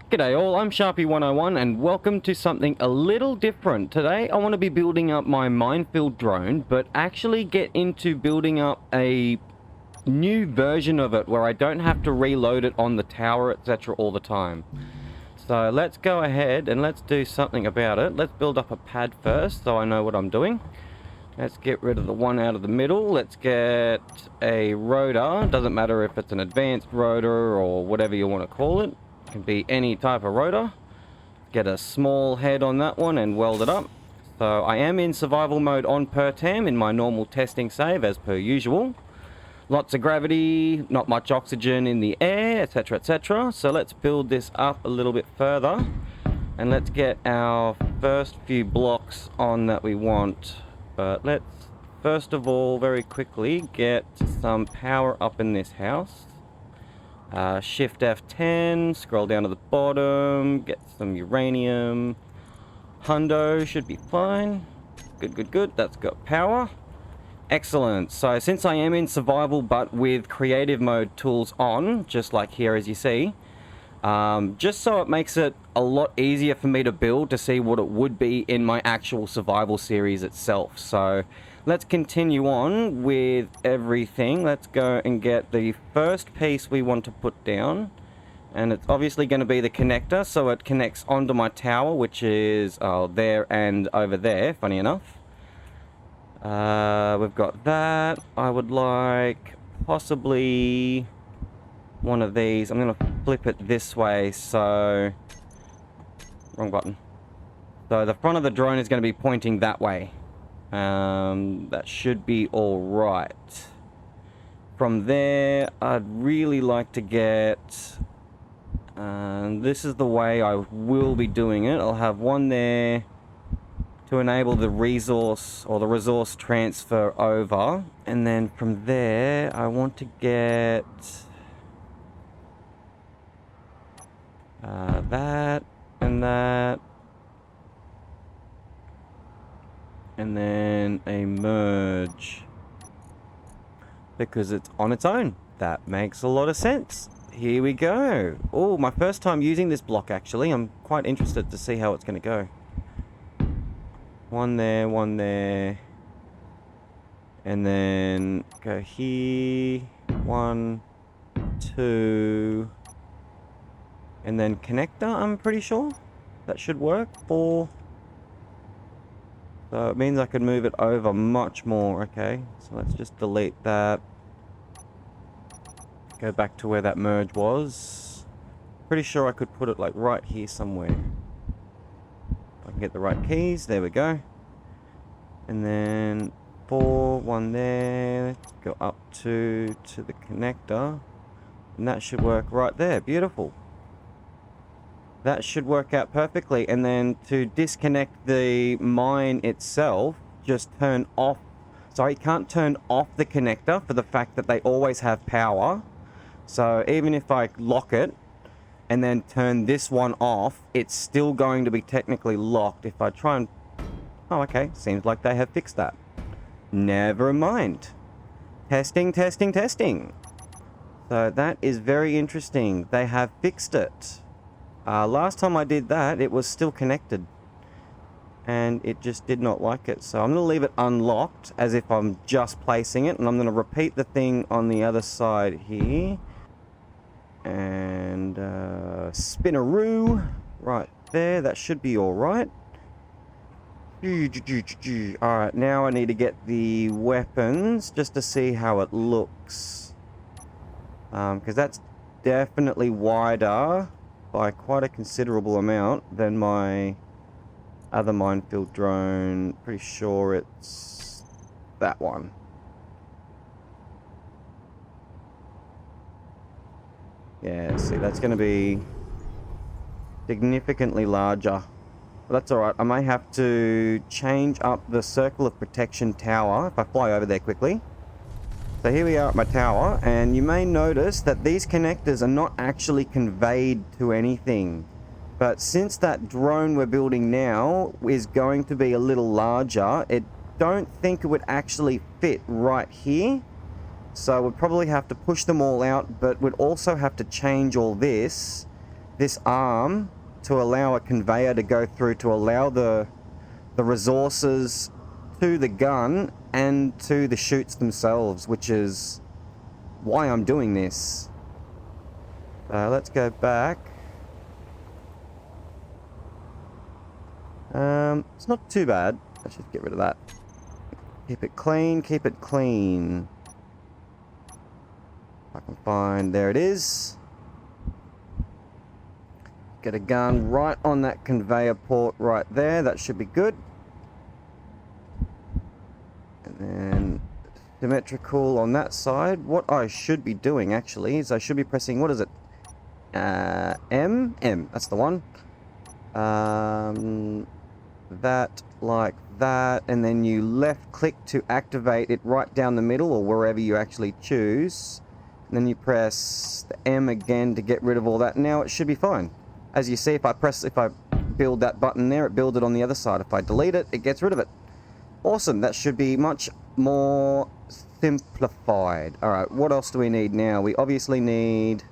G'day all, I'm Sharpie101 and welcome to something a little different. Today I want to be building up my minefield drone, but actually get into building up a new version of it where I don't have to reload it on the tower, etc. all the time. So let's go ahead and let's do something about it. Let's build up a pad first so I know what I'm doing. Let's get rid of the one out of the middle. Let's get a rotor. Doesn't matter if it's an advanced rotor or whatever you want to call it. Can be any type of rotor. Get a small head on that one and weld it up. So I am in survival mode on PerTam in my normal testing save as per usual. Lots of gravity, not much oxygen in the air, etc, etc. So let's build this up a little bit further and let's get our first few blocks on that we want. But let's first of all very quickly get some power up in this house. Shift F10, scroll down to the bottom, get some uranium. Hundo should be fine. Good. That's got power. Excellent. So since I am in survival but with creative mode tools on, just like here as you see, just so it makes it a lot easier for me to build to see what it would be in my actual survival series itself. So let's continue on with everything. Let's go and get the first piece we want to put down. And it's obviously going to be the connector, so it connects onto my tower, which is there and over there, funny enough. We've got that. I would like possibly one of these. I'm going to flip it this way, so... Wrong button. So the front of the drone is going to be pointing that way. That should be all right. From there, I'd really like to get... this is the way I will be doing it. I'll have one there to enable the resource or the resource transfer over. And then from there, I want to get... that and that. And then a merge. Because it's on its own. That makes a lot of sense. Here we go. Oh, my first time using this block actually. I'm quite interested to see how it's going to go. One there. And then go here. 1, 2. And then connector, I'm pretty sure. That should work. 4. So it means I could move it over much more. Okay, so let's just delete that. Go back to where that merge was. Pretty sure I could put it like right here somewhere. If I can get the right keys. There we go. And then 4, 1 there. Let's go up to the connector. And that should work right there. Beautiful. That should work out perfectly. And then to disconnect the mine itself, just turn off. Sorry, you can't turn off the connector for the fact that they always have power. So even if I lock it and then turn this one off, it's still going to be technically locked. If I try and... Oh, okay. Seems like they have fixed that. Never mind. Testing. So that is very interesting. They have fixed it. Last time I did that, it was still connected. And it just did not like it. So I'm going to leave it unlocked as if I'm just placing it. And I'm going to repeat the thing on the other side here. And spinaroo right there. That should be all right. Alright, now I need to get the weapons just to see how it looks. Because that's definitely wider by quite a considerable amount than my other minefield drone. Pretty sure it's that one. Yeah, see, that's going to be significantly larger. But that's alright. I may have to change up the circle of protection tower if I fly over there quickly. So here we are at my tower, and you may notice that these connectors are not actually conveyed to anything. But since that drone we're building now is going to be a little larger, I don't think it would actually fit right here. So we'd probably have to push them all out, but we'd also have to change all this this arm to allow a conveyor to go through to allow the resources to the gun and to the chutes themselves, which is why I'm doing this. Let's go back. It's not too bad. I should get rid of that. Keep it clean, keep it clean. If I can find, there it is. Get a gun right on that conveyor port right there. That should be good. And then symmetrical on that side. What I should be doing actually is I should be pressing, what is it? M? M, that's the one. That, like that, and then you left click to activate it right down the middle or wherever you actually choose. And then you press the M again to get rid of all that. Now it should be fine. As you see, if I build that button there, it builds it on the other side. If I delete it, it gets rid of it. Awesome, that should be much more simplified. Alright, what else do we need now? We obviously need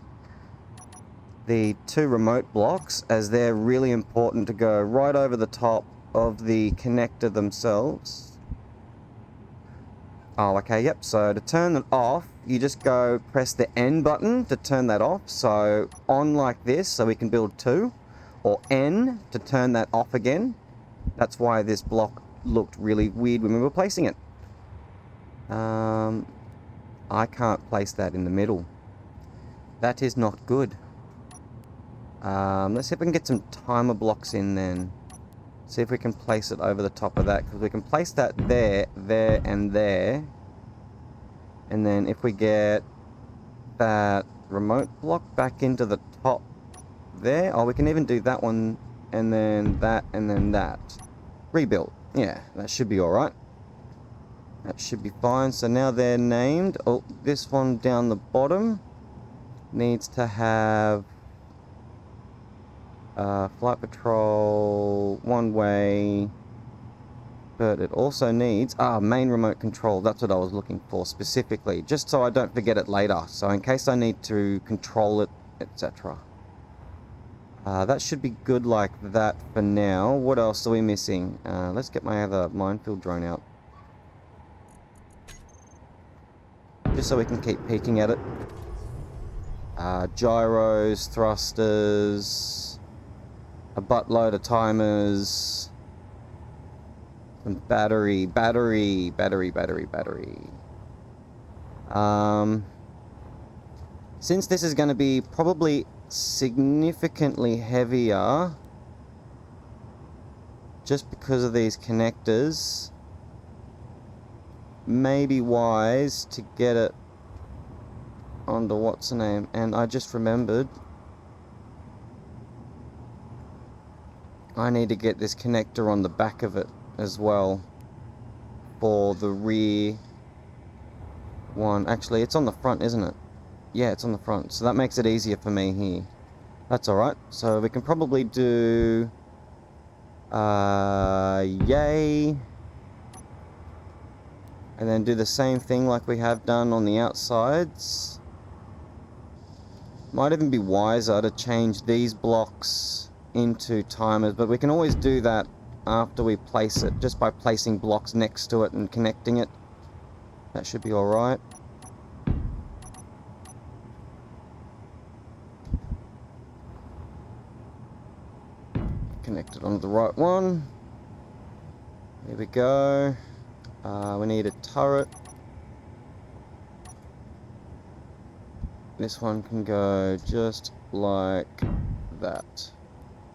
the 2 remote blocks, as they're really important to go right over the top of the connector themselves. Oh, okay, yep. So to turn it off, you just go press the N button to turn that off. So on like this, so we can build 2, or N to turn that off again. That's why this block looked really weird when we were placing it. I can't place that in the middle. That is not good. Let's see if we can get some timer blocks in then. See if we can place it over the top of that, because we can place that there, there, and there. And then if we get that remote block back into the top there, oh, we can even do that one, and then that, and then that. Rebuild. Yeah, that should be alright. That should be fine. So now they're named. Oh, this one down the bottom needs to have flight patrol, one way, but it also needs, main remote control. That's what I was looking for specifically, just so I don't forget it later. So in case I need to control it, etc. That should be good like that for now. What else are we missing? Let's get my other minefield drone out. Just so we can keep peeking at it. Gyros, thrusters, a buttload of timers, some battery. Since this is going to be probably significantly heavier, just because of these connectors, may be wise to get it onto what's the name. And I just remembered, I need to get this connector on the back of it as well for the rear one. Actually, it's on the front, isn't it? Yeah, it's on the front, so that makes it easier for me here. That's alright. So we can probably do yay, and then do the same thing like we have done on the outsides. Might even be wiser to change these blocks into timers, but we can always do that after we place it, just by placing blocks next to it and connecting it. That should be alright. Connect it onto the right one. There we go. We need a turret. This one can go just like that.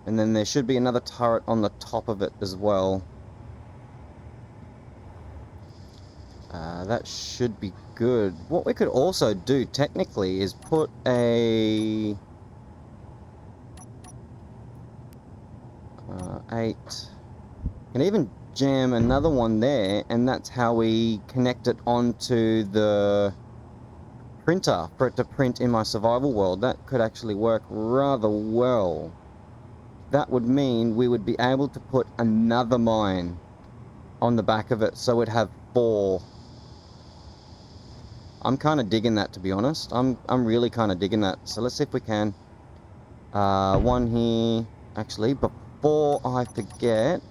And then there should be another turret on the top of it as well. That should be good. What we could also do technically is put a 8. Can even jam another one there, and that's how we connect it onto the printer for it to print in my survival world. That could actually work rather well. That would mean we would be able to put another mine on the back of it, so it'd have 4. I'm kind of digging that, to be honest. I'm really kind of digging that. So let's see if we can. One here. Actually, before I forget,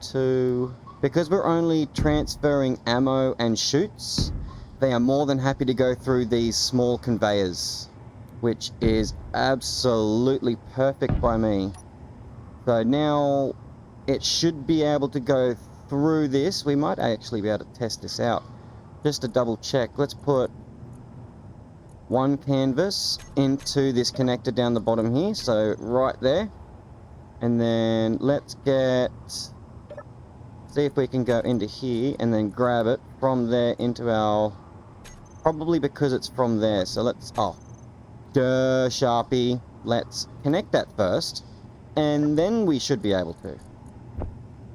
two. Because we're only transferring ammo and chutes, they are more than happy to go through these small conveyors, which is absolutely perfect by me. So now it should be able to go through this. We might actually be able to test this out. Just to double check, let's put one canvas into this connector down the bottom here, so right there. And then let's see if we can go into here and then grab it from there into our, probably because it's from there. So let's, oh, duh, Sharpie. Let's connect that first, and then we should be able to.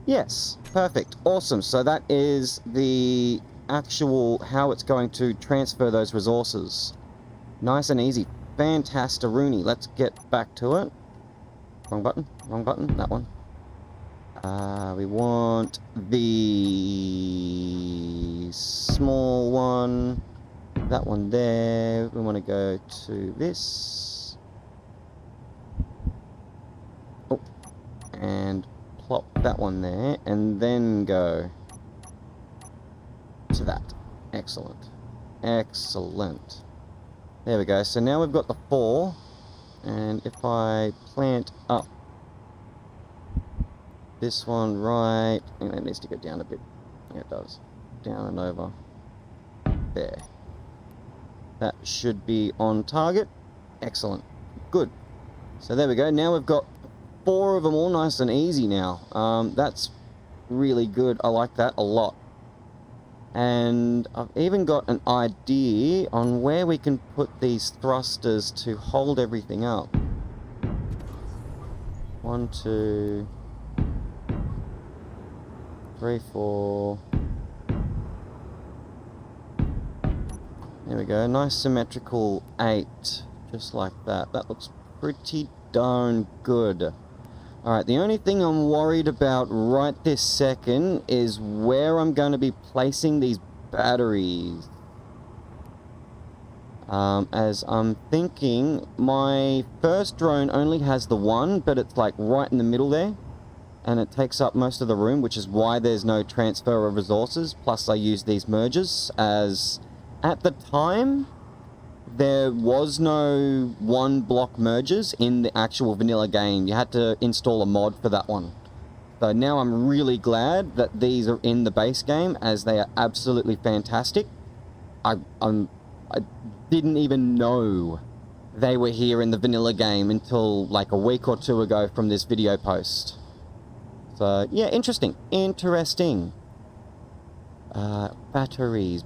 Yes, perfect, awesome. So that is the actual, how it's going to transfer those resources. Nice and easy. Fantastaroony. Let's get back to it. Wrong button, that one. We want the small one. That one there. We want to go to this. Oh, and plop that one there, and then go to that. Excellent. Excellent. There we go. So now we've got the 4, and if I plant up this one right, I think that needs to go down a bit. Yeah, it does. Down and over. There. That should be on target. Excellent. Good. So there we go. Now we've got 4 of them all nice and easy now. That's really good. I like that a lot. And I've even got an idea on where we can put these thrusters to hold everything up. 1, 2, 3, 4. There we go. Nice symmetrical 8. Just like that. That looks pretty darn good. Alright, the only thing I'm worried about right this second is where I'm going to be placing these batteries. As I'm thinking, my first drone only has the one, but it's like right in the middle there. And it takes up most of the room, which is why there's no transfer of resources. Plus I use these merges, as at the time there was no 1-block mergers in the actual vanilla game. You had to install a mod for that one. So now I'm really glad that these are in the base game, as they are absolutely fantastic. I didn't even know they were here in the vanilla game until like a week or 2 ago from this video post. So yeah, interesting. Batteries.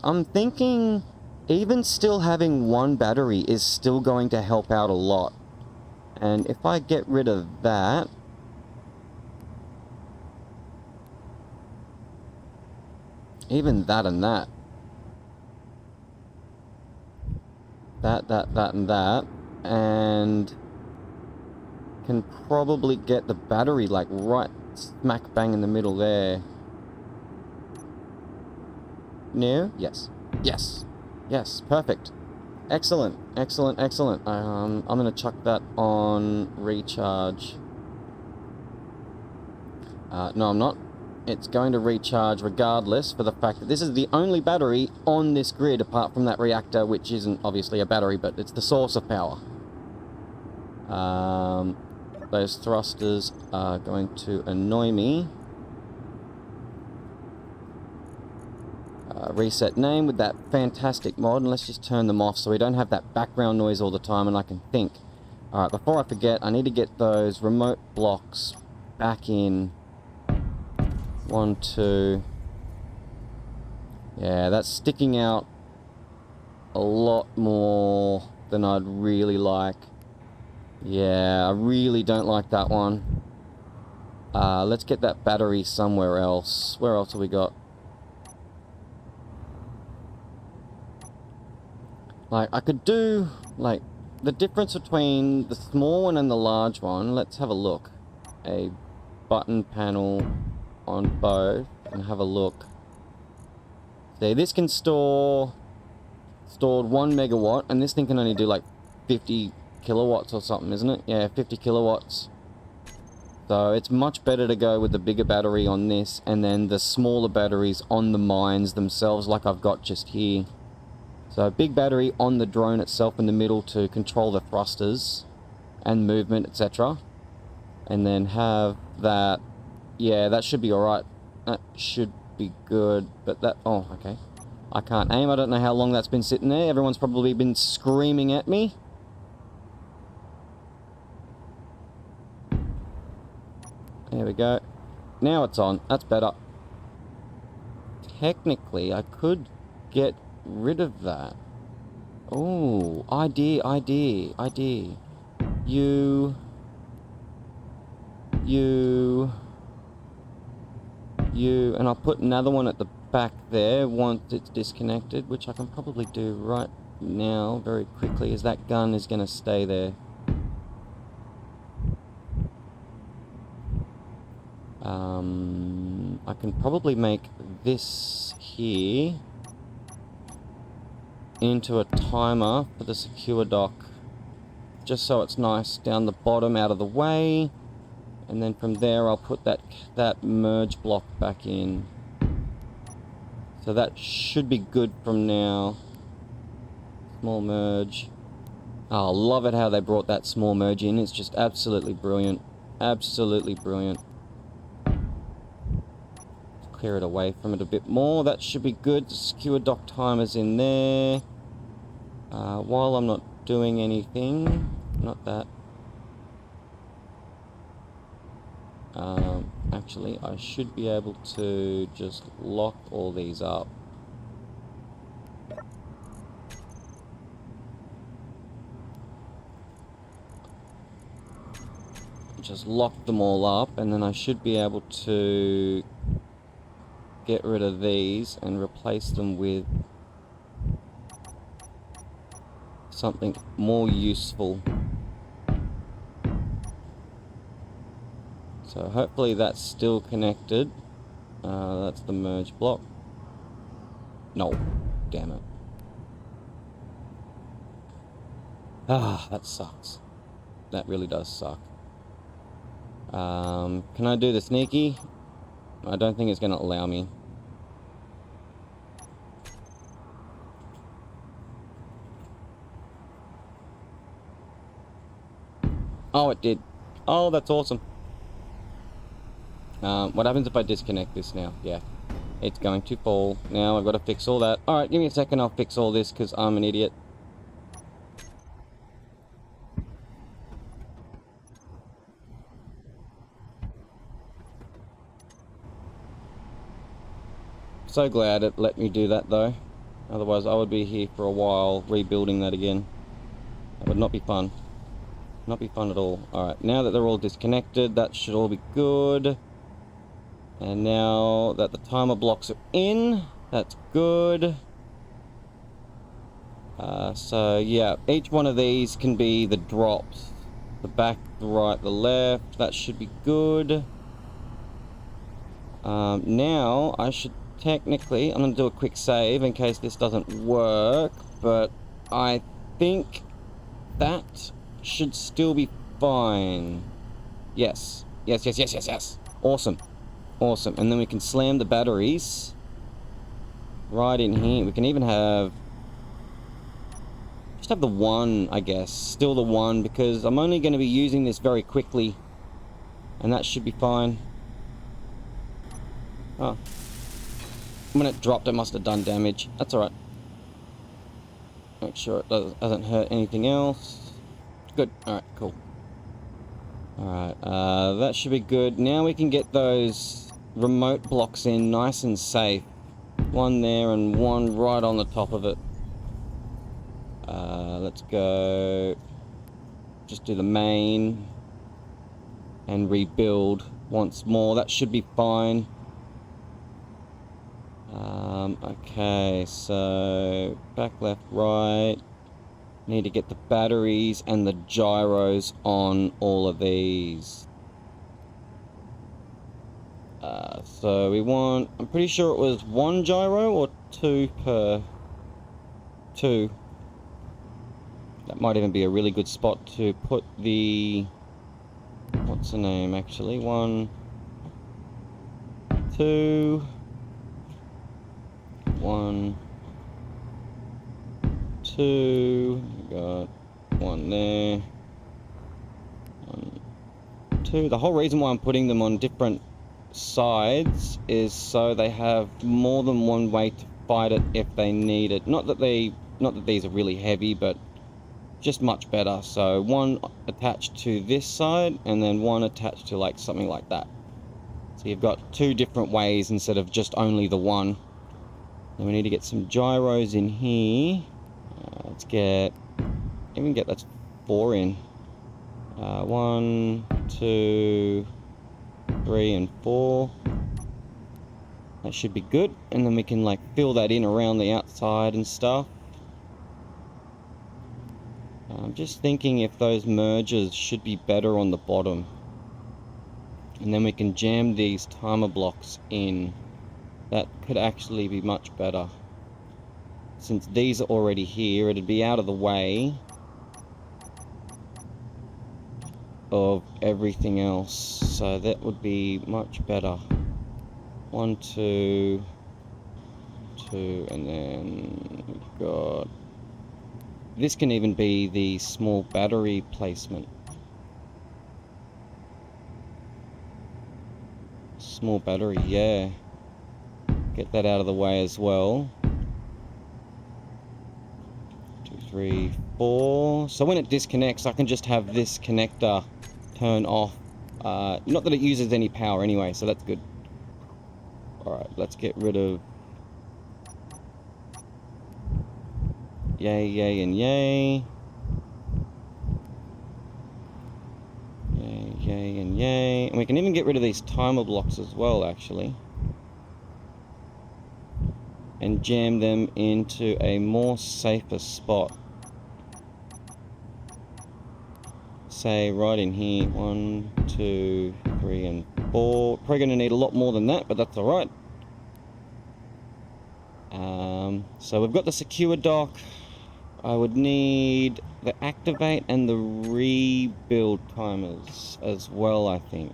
I'm thinking even still having 1 battery is still going to help out a lot. And if I get rid of that, even that and that, that and that, and can probably get the battery like right smack bang in the middle there. No? Yes. Yes. Yes, perfect. Excellent, excellent, excellent. I'm going to chuck that on recharge. No, I'm not. It's going to recharge regardless, for the fact that this is the only battery on this grid apart from that reactor, which isn't obviously a battery, but it's the source of power. Those thrusters are going to annoy me. Reset name with that fantastic mod, and let's just turn them off so we don't have that background noise all the time and I can think. Alright, before I forget, I need to get those remote blocks back in. 1, 2. Yeah, that's sticking out a lot more than I'd really like. Yeah, I really don't like that one. Let's get that battery somewhere else. Where else have we got? Like, I could do, like, the difference between the small one and the large one. Let's have a look. A button panel on both and have a look. See, this can stored 1 megawatt, and this thing can only do like 50 kilowatts or something, isn't it? Yeah, 50 kilowatts. So it's much better to go with the bigger battery on this and then the smaller batteries on the mines themselves, like I've got just here. So a big battery on the drone itself in the middle to control the thrusters and movement, etc. And then have that, yeah, that should be alright. That should be good, but that, oh, okay. I can't aim, I don't know how long that's been sitting there. Everyone's probably been screaming at me. There we go. Now it's on. That's better. Technically, I could get rid of that. Oh, idea. You, and I'll put another one at the back there once it's disconnected, which I can probably do right now very quickly, as that gun is going to stay there. I can probably make this here into a timer for the secure dock, just so it's nice down the bottom out of the way, and then from there I'll put that merge block back in. So that should be good from now. Small merge. Oh, I love it how they brought that small merge in. It's just absolutely brilliant. Absolutely brilliant. Clear it away from it a bit more. That should be good. The secure dock timer's in there. While I'm not doing anything, not that. Actually, I should be able to just lock all these up. Just lock them all up, and then I should be able to get rid of these and replace them with something more useful. So hopefully that's still connected. That's the merge block. No, damn it. Ah, that sucks. That really does suck. Can I do the sneaky? I don't think it's going to allow me. Oh, it did. Oh, that's awesome. What happens if I disconnect this now? Yeah, it's going to fall. Now I've got to fix all that. Alright, give me a second, I'll fix all this because I'm an idiot. So glad it let me do that though. Otherwise I would be here for a while rebuilding that again. That would not be fun. Not be fun at all. Alright, now that they're all disconnected, that should all be good. And now that the timer blocks are in, that's good. So yeah, each one of these can be the drops. The back, the right, the left. That should be good. Now I should technically, I'm going to do a quick save in case this doesn't work, but I think that should still be fine. Yes. Yes. Awesome. Awesome. And then we can slam the batteries right in here. We can even have, just have the one, I guess. Still the one, because I'm only going to be using this very quickly. And that should be fine. Oh. When it dropped, it must have done damage. That's alright. Make sure it doesn't hurt anything else. Good. Alright, cool. Alright, that should be good. Now we can get those remote blocks in nice and safe. One there and one right on the top of it. Let's go. Just do the main. And rebuild once more. That should be fine. Okay, so back, left, right. Need to get the batteries and the gyros on all of these. So we want, I'm pretty sure it was one gyro or two per. Two. That might even be a really good spot to put the... What's the name, actually? 1, 2... 1, 2... Got 1 there. 1, 2. The whole reason why I'm putting them on different sides is so they have more than one way to fight it if they need it. Not that these are really heavy, but just much better. So one attached to this side and then one attached to like something like that. So you've got 2 different ways instead of just only the one. Then we need to get some gyros in here. Let's get, even get that's 4 in. 1, 2, 3 and 4. That should be good, and then we can like fill that in around the outside and stuff. I'm just thinking if those mergers should be better on the bottom, and then we can jam these timer blocks in. That could actually be much better. Since these are already here, it'd be out of the way of everything else, so that would be much better. 1, 2, 2, and then we've got... This can even be the small battery placement. Small battery, yeah. Get that out of the way as well. 2, 3, 4. So when it disconnects, I can just have this connector turn off. Not that it uses any power anyway, so that's good. Alright, let's get rid of yay, yay, and yay. Yay, yay, and yay. And we can even get rid of these timer blocks as well, actually. And jam them into a more safer spot. Say right in here. 1, 2, 3, and 4. Probably going to need a lot more than that, but that's alright. So we've got the secure dock. I would need the activate and the rebuild timers as well, I think.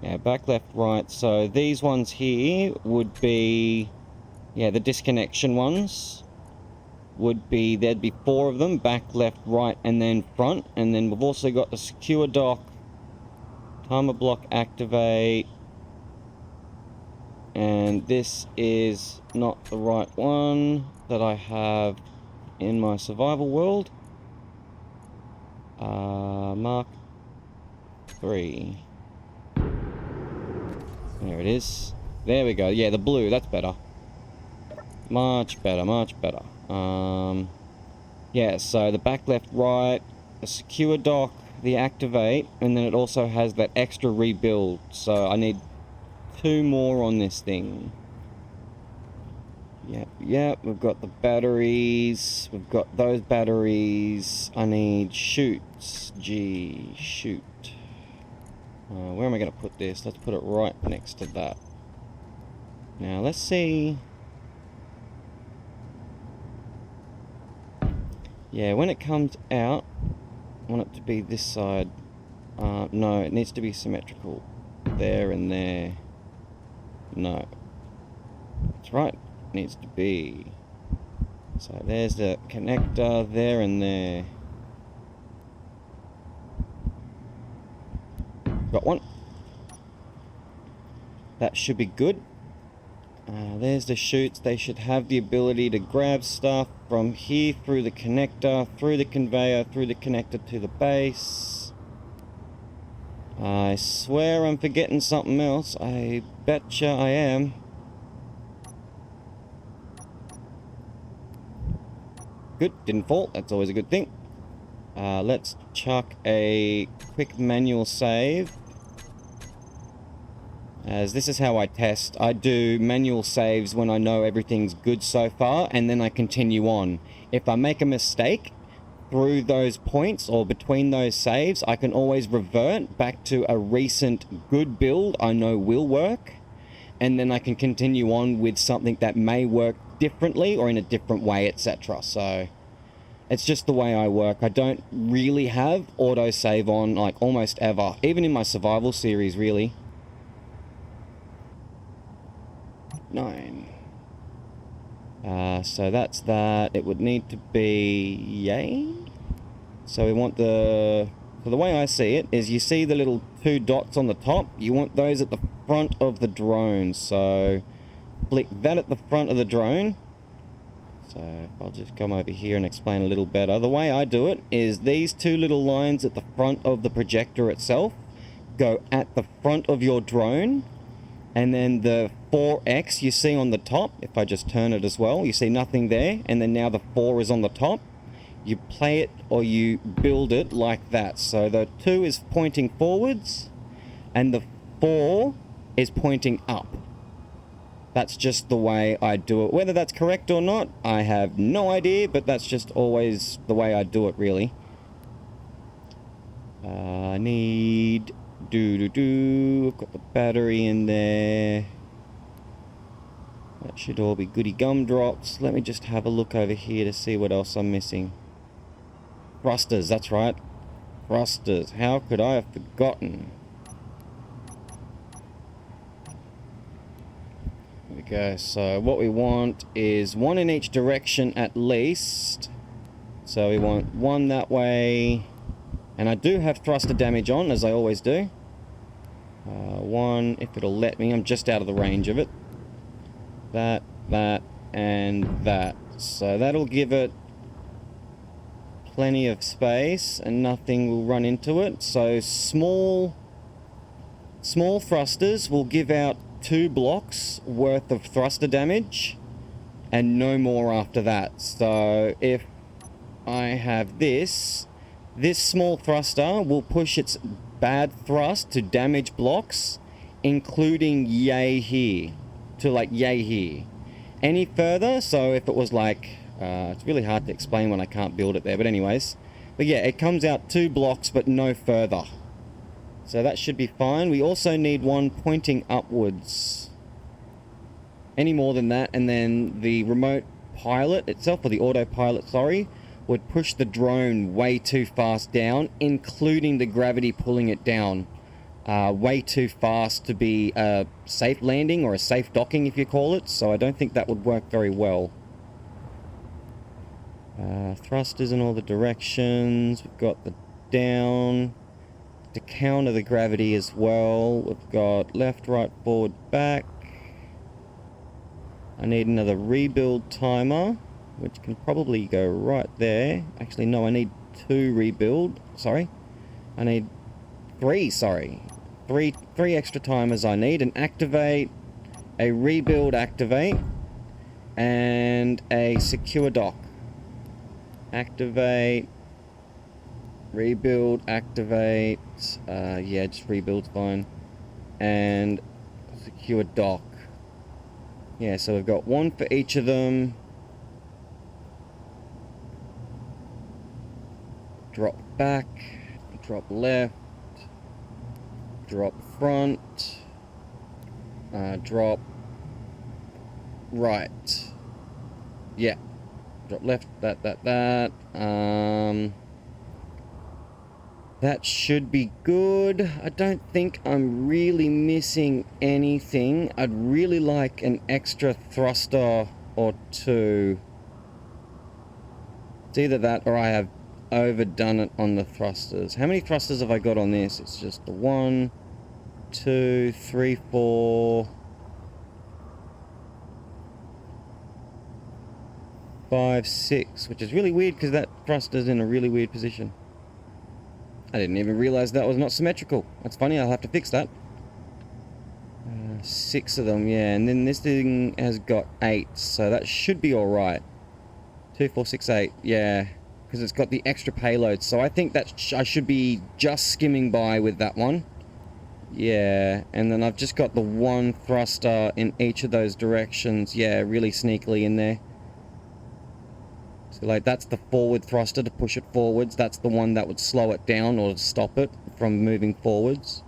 Yeah, back, left, right. So these ones here would be, yeah, the disconnection ones would be, there'd be 4 of them, back, left, right, and then front. And then we've also got the secure dock, timer block, activate. And this is not the right one that I have in my survival world. Mark 3. There it is. There we go. Yeah, the blue, that's better. Much better, much better. Yeah, so the back, left, right, the secure dock, the activate, and then it also has that extra rebuild. So I need 2 more on this thing. Yep, we've got the batteries. We've got those batteries. I need chutes. Shoot. Where am I going to put this? Let's put it right next to that. Now, let's see. Yeah, when it comes out, I want it to be this side. No, it needs to be symmetrical. There and there. No. That's right. It needs to be. So there's the connector there and there. Got one. That should be good. There's the chutes. They should have the ability to grab stuff from here through the connector, through the conveyor, through the connector to the base. I swear I'm forgetting something else. I betcha I am. Good, didn't fall. That's always a good thing. Let's chuck a quick manual save. As this is how I test. I do manual saves when I know everything's good so far, and then I continue on. If I make a mistake through those points or between those saves, I can always revert back to a recent good build I know will work, and then I can continue on with something that may work differently or in a different way, etc. So It's just the way I work. I don't really have autosave on, like, almost ever. Even in my survival series, really. 9. So that's that. It would need to be... Yay? So we want the... So the way I see it is you see the little 2 dots on the top? You want those at the front of the drone. So click that at the front of the drone. So I'll just come over here and explain a little better. The way I do it is these 2 little lines at the front of the projector itself go at the front of your drone. And then the 4X you see on the top, if I just turn it as well, you see nothing there. And then now the 4 is on the top. You play it or you build it like that. So the 2 is pointing forwards and the 4 is pointing up. That's just the way I do it. Whether that's correct or not, I have no idea, but that's just always the way I do it, really. I need... I've got the battery in there. That should all be goody gumdrops. Let me just have a look over here to see what else I'm missing. Thrusters, that's right. Thrusters. How could I have forgotten? There we go. So what we want is 1 in each direction at least. So we want 1 that way. And I do have thruster damage on, as I always do. 1, if it'll let me. I'm just out of the range of it. That, and that. So that'll give it plenty of space and nothing will run into it. So small thrusters will give out 2 blocks worth of thruster damage and no more after that. So if I have this small thruster will push its bad thrust to damage blocks, including yay here, to like yay here. Any further, so if it was like, it's really hard to explain when I can't build it there, but anyways. But yeah, it comes out 2 blocks, but no further. So that should be fine. We also need 1 pointing upwards. Any more than that, and then the remote pilot itself, or the autopilot, sorry, would push the drone way too fast down, including the gravity pulling it down. Way too fast to be a safe landing, or a safe docking if you call it, so I don't think that would work very well. Thrusters in all the directions. We've got the down to counter the gravity as well. We've got left, right, forward, back. I need another rebuild timer, which can probably go right there. Actually, no, I need 2 rebuild. Sorry. I need 3, sorry. 3 extra timers I need. And activate, a rebuild activate, and a secure dock. Activate, rebuild, activate, yeah, just rebuild's fine, and secure dock. Yeah, so we've got 1 for each of them. Drop back, drop left, drop front, drop right. Yeah. Drop left, that. That should be good. I don't think I'm really missing anything. I'd really like an extra thruster or 2. It's either that or I have overdone it on the thrusters. How many thrusters have I got on this? It's just the 1, 2, 3, 4... 5, 6, which is really weird because that thruster's in a really weird position. I didn't even realize that was not symmetrical. That's funny, I'll have to fix that. 6 of them, yeah, and then this thing has got 8, so that should be alright. 2, 4, 6, 8, yeah, because it's got the extra payload, so I think that I should be just skimming by with that one. Yeah, and then I've just got the 1 thruster in each of those directions, yeah, really sneakily in there. So like that's the forward thruster to push it forwards. That's the one that would slow it down or stop it from moving forwards.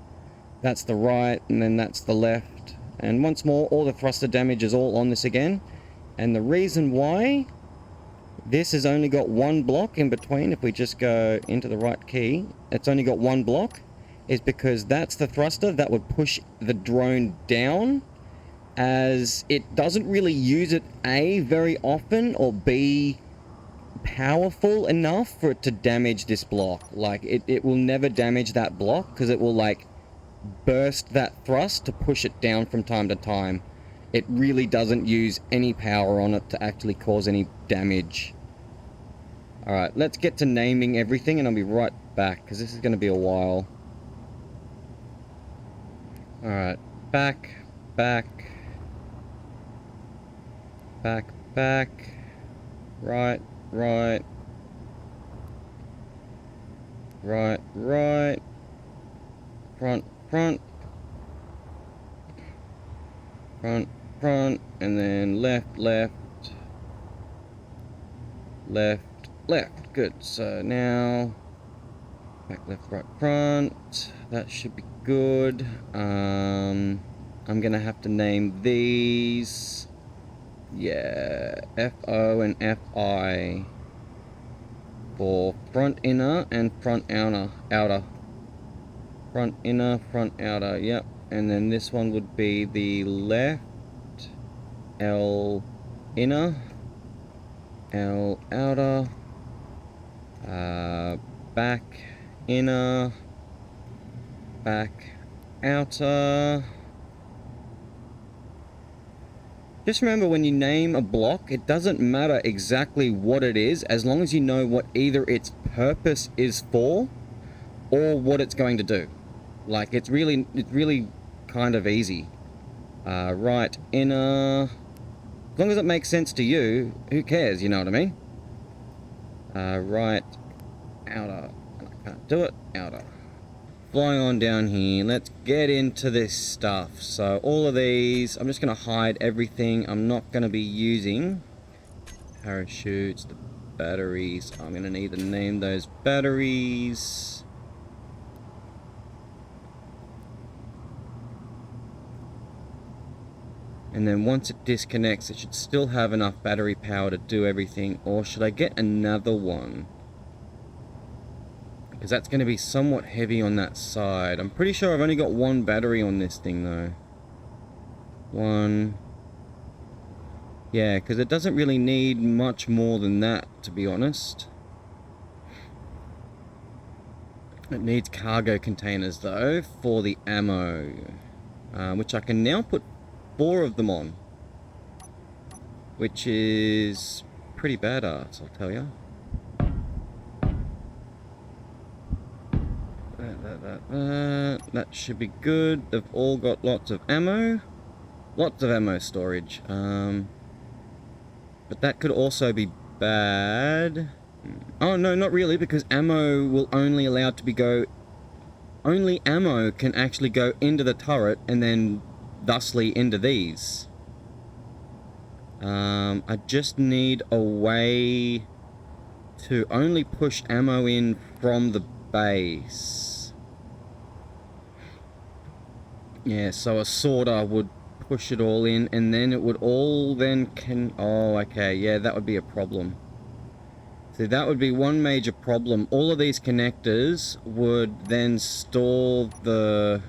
That's the right, and then that's the left. And once more, all the thruster damage is all on this again. And the reason why This has only got one block in between. If we just go into the right key, it's only got one block. Is because that's the thruster that would push the drone down, as it doesn't really use it A, very often, or B, powerful enough for it to damage this block. Like, it will never damage that block because it will, like, burst that thrust to push it down from time to time. It really doesn't use any power on it to actually cause any damage. Alright, let's get to naming everything and I'll be right back because this is going to be a while. Alright, back, right, front, and then left, good. So now, back, left, right, front, that should be good. I'm gonna have to name these, yeah, FO and FI for front inner and front outer. Front inner, front outer, yep. And then this one would be the left, L inner, L outer, back inner, back outer. Just remember, when you name a block, it doesn't matter exactly what it is, as long as you know what either its purpose is for or what it's going to do. Like, it's really kind of easy. Right inner, as long as it makes sense to you, who cares, you know what I mean? Right outer, I can't do it, outer. Flying on down here, let's get into this stuff. So all of these, I'm just going to hide everything I'm not going to be using. Parachutes, the batteries, I'm going to need to name those batteries. And then once it disconnects, it should still have enough battery power to do everything. Or should I get another one? Because that's going to be somewhat heavy on that side. I'm pretty sure I've only got one battery on this thing though. One. Yeah, because it doesn't really need much more than that, to be honest. It needs cargo containers though for the ammo, which I can now put 4 of them on, which is pretty badass, I'll tell you. That should be good. They've all got lots of ammo storage, but that could also be bad. Oh no, not really, because ammo will only allow it to be only ammo can actually go into the turret and then thusly into these. I just need a way to only push ammo in from the base. Yeah, so a sorter would push it all in, and then it would all then oh, okay, yeah, that would be a problem. See, that would be one major problem. All of these connectors would then store the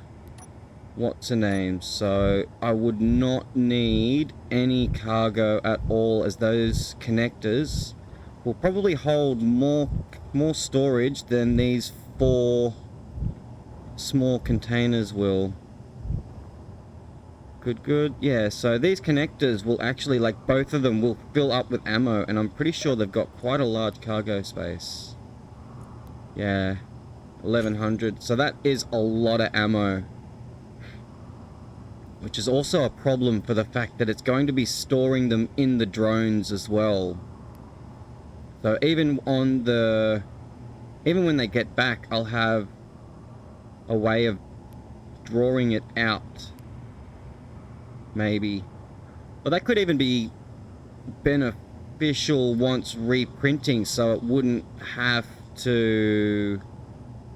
what's the name, so I would not need any cargo at all, as those connectors will probably hold more storage than these 4 small containers will. Good. Yeah, so these connectors will actually, like, both of them will fill up with ammo, and I'm pretty sure they've got quite a large cargo space. Yeah, 1100. So that is a lot of ammo, which is also a problem for the fact that it's going to be storing them in the drones as well. So even when they get back, I'll have a way of drawing it out. Maybe. Well, that could even be beneficial once reprinting, so it wouldn't have to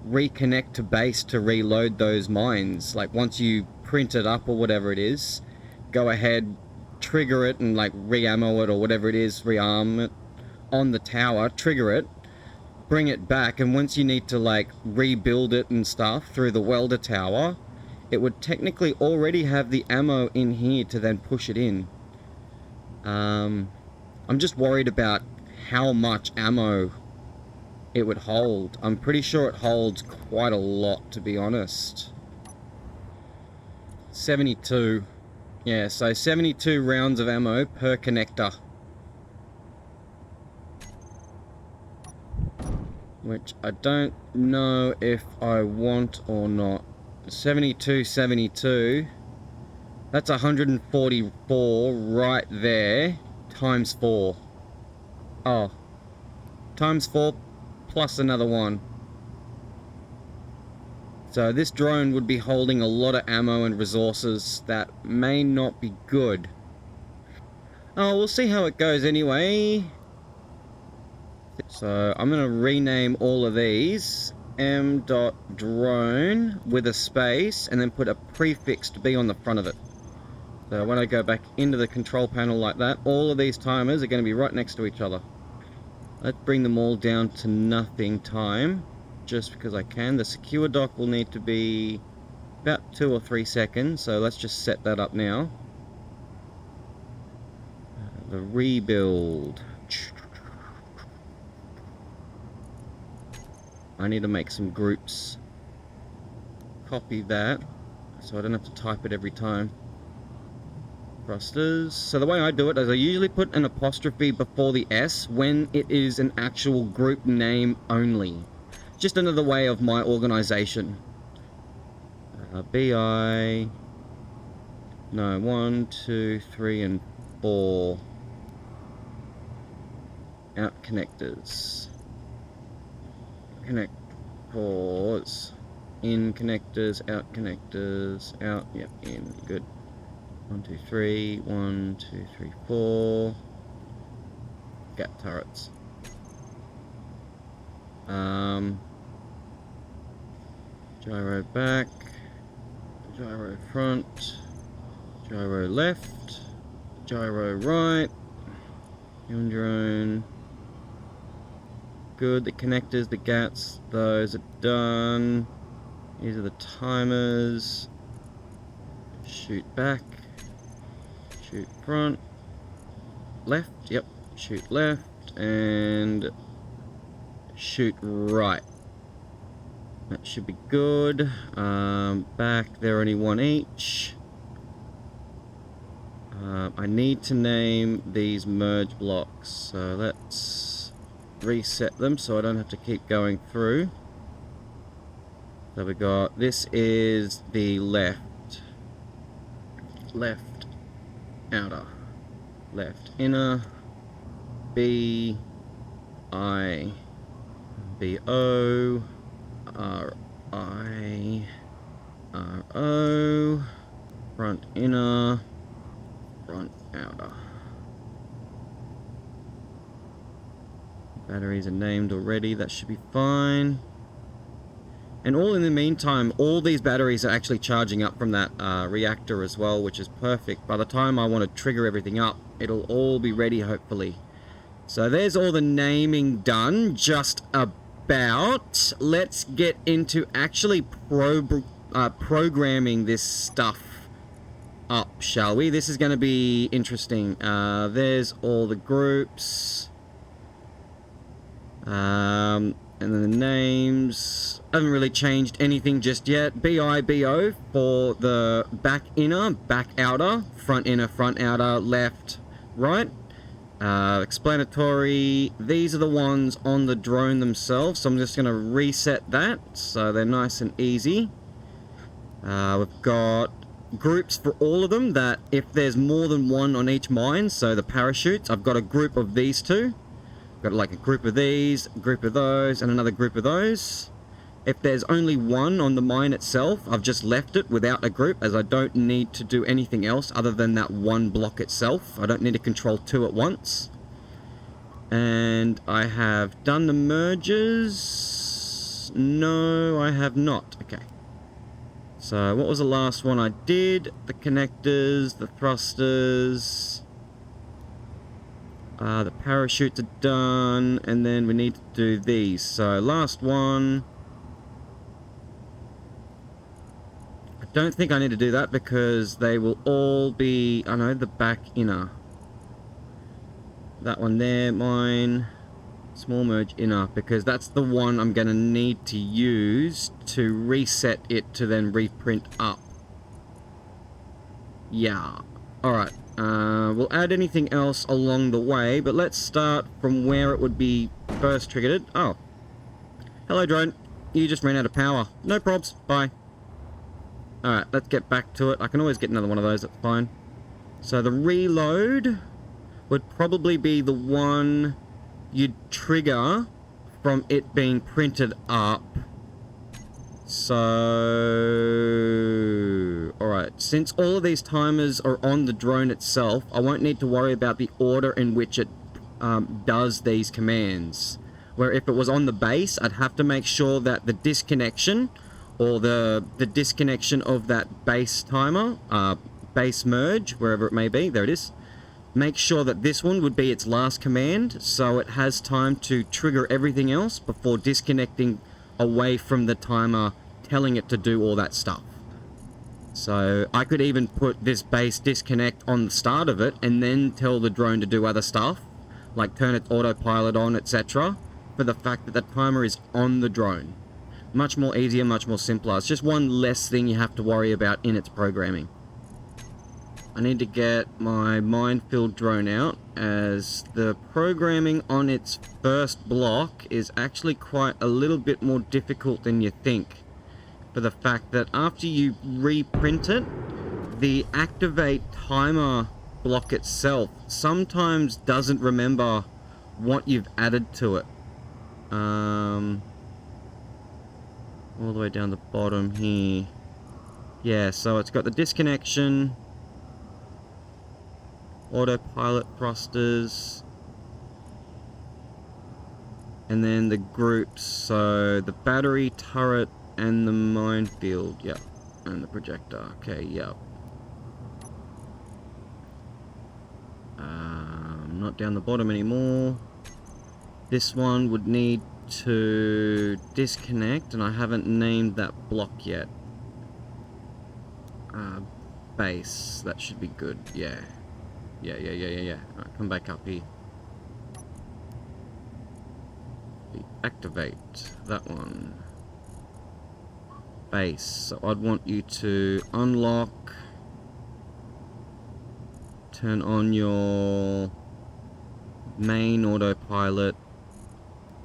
reconnect to base to reload those mines. Like, once you print it up or whatever it is, go ahead, trigger it and like re-ammo it or whatever it is, rearm it, on the tower, trigger it, bring it back, and once you need to like rebuild it and stuff through the Welder Tower, it would technically already have the ammo in here to then push it in. I'm just worried about how much ammo it would hold. I'm pretty sure it holds quite a lot, to be honest. 72. Yeah, so 72 rounds of ammo per connector. Which I don't know if I want or not. 72. That's 144 right there. Times 4. Oh. Times 4 plus another one. So this drone would be holding a lot of ammo and resources that may not be good. Oh, we'll see how it goes anyway. So I'm going to rename all of these m.drone with a space and then put a prefix to be on the front of it. So when I go back into the control panel like that, all of these timers are going to be right next to each other. Let's bring them all down to nothing time, just because I can. The secure dock will need to be about 2 or 3 seconds, so let's just set that up now. The rebuild. I need to make some groups. Copy that, so I don't have to type it every time. Thrusters. So the way I do it is I usually put an apostrophe before the S when it is an actual group name only. Just another way of my organization. BI. No, 1, 2, 3, and 4. Out connectors. Connect. Pause. In connectors. Out connectors. Out. Yep. In. Good. 1, 2, 3. 1, 2, 3, 4. Gap turrets. Gyro back. Gyro front. Gyro left. Gyro right. Drone. Good. The connectors, the gats, those are done. These are the timers. Shoot back. Shoot front. Left. Yep. Shoot left. And shoot right. That should be good. Back, they're only 1 each. I need to name these merge blocks. So let's reset them so I don't have to keep going through. So we got, this is the left. Left outer. Left inner. B I B O R I R O. Front inner. Front outer. Batteries are named already, that should be fine. And all in the meantime, all these batteries are actually charging up from that reactor as well, which is perfect. By the time I want to trigger everything up, it'll all be ready, hopefully. So there's all the naming done, just about. Let's get into actually programming this stuff up, shall we? This is going to be interesting. There's all the groups. And then the names. I haven't really changed anything just yet. BIBO for the back inner, back outer, front inner, front outer, left, right. Explanatory. These are the ones on the drone themselves, so I'm just going to reset that so they're nice and easy. We've got groups for all of them, that if there's more than one on each mine, so the parachutes, I've got a group of these two. Got like a group of these, a group of those, and another group of those. If there's only one on the mine itself, I've just left it without a group, as I don't need to do anything else other than that one block itself. I don't need to control two at once. And I have done the merges. No, I have not. Okay. So what was the last one I did? The connectors, the thrusters. The parachutes are done, and then we need to do these. So last one. I don't think I need to do that because they will all be, I know, the back inner. That one there, mine. Small merge inner, because that's the one I'm going to need to use to reset it to then reprint up. Yeah. Alright. We'll add anything else along the way, but let's start from where it would be first triggered. Oh. Hello, drone. You just ran out of power. No probs. Bye. Alright, let's get back to it. I can always get another one of those, that's fine. So the reload would probably be the one you'd trigger from it being printed up. So, alright, since all of these timers are on the drone itself, I won't need to worry about the order in which it does these commands. Where if it was on the base, I'd have to make sure that the disconnection, or the disconnection of that base timer, base merge, wherever it may be, there it is, make sure that this one would be its last command, so it has time to trigger everything else before disconnecting away from the timer telling it to do all that stuff. So I could even put this base disconnect on the start of it and then tell the drone to do other stuff, like turn its autopilot on, etc., for the fact that the timer is on the drone. Much more easier, much more simpler. It's just one less thing you have to worry about in its programming. I need to get my minefield drone out, as the programming on its first block is actually quite a little bit more difficult than you think, for the fact that after you reprint it, the activate timer block itself sometimes doesn't remember what you've added to it. All the way down the bottom here. Yeah, so it's got the disconnection, autopilot thrusters, and then the groups, so the battery, turret, and the minefield, yep, and the projector, okay, yep. Not down the bottom anymore. This one would need to disconnect, and I haven't named that block yet. Base, that should be good, yeah. Yeah. Alright, come back up here. Activate that one. Base. So I'd want you to unlock, turn on your main autopilot.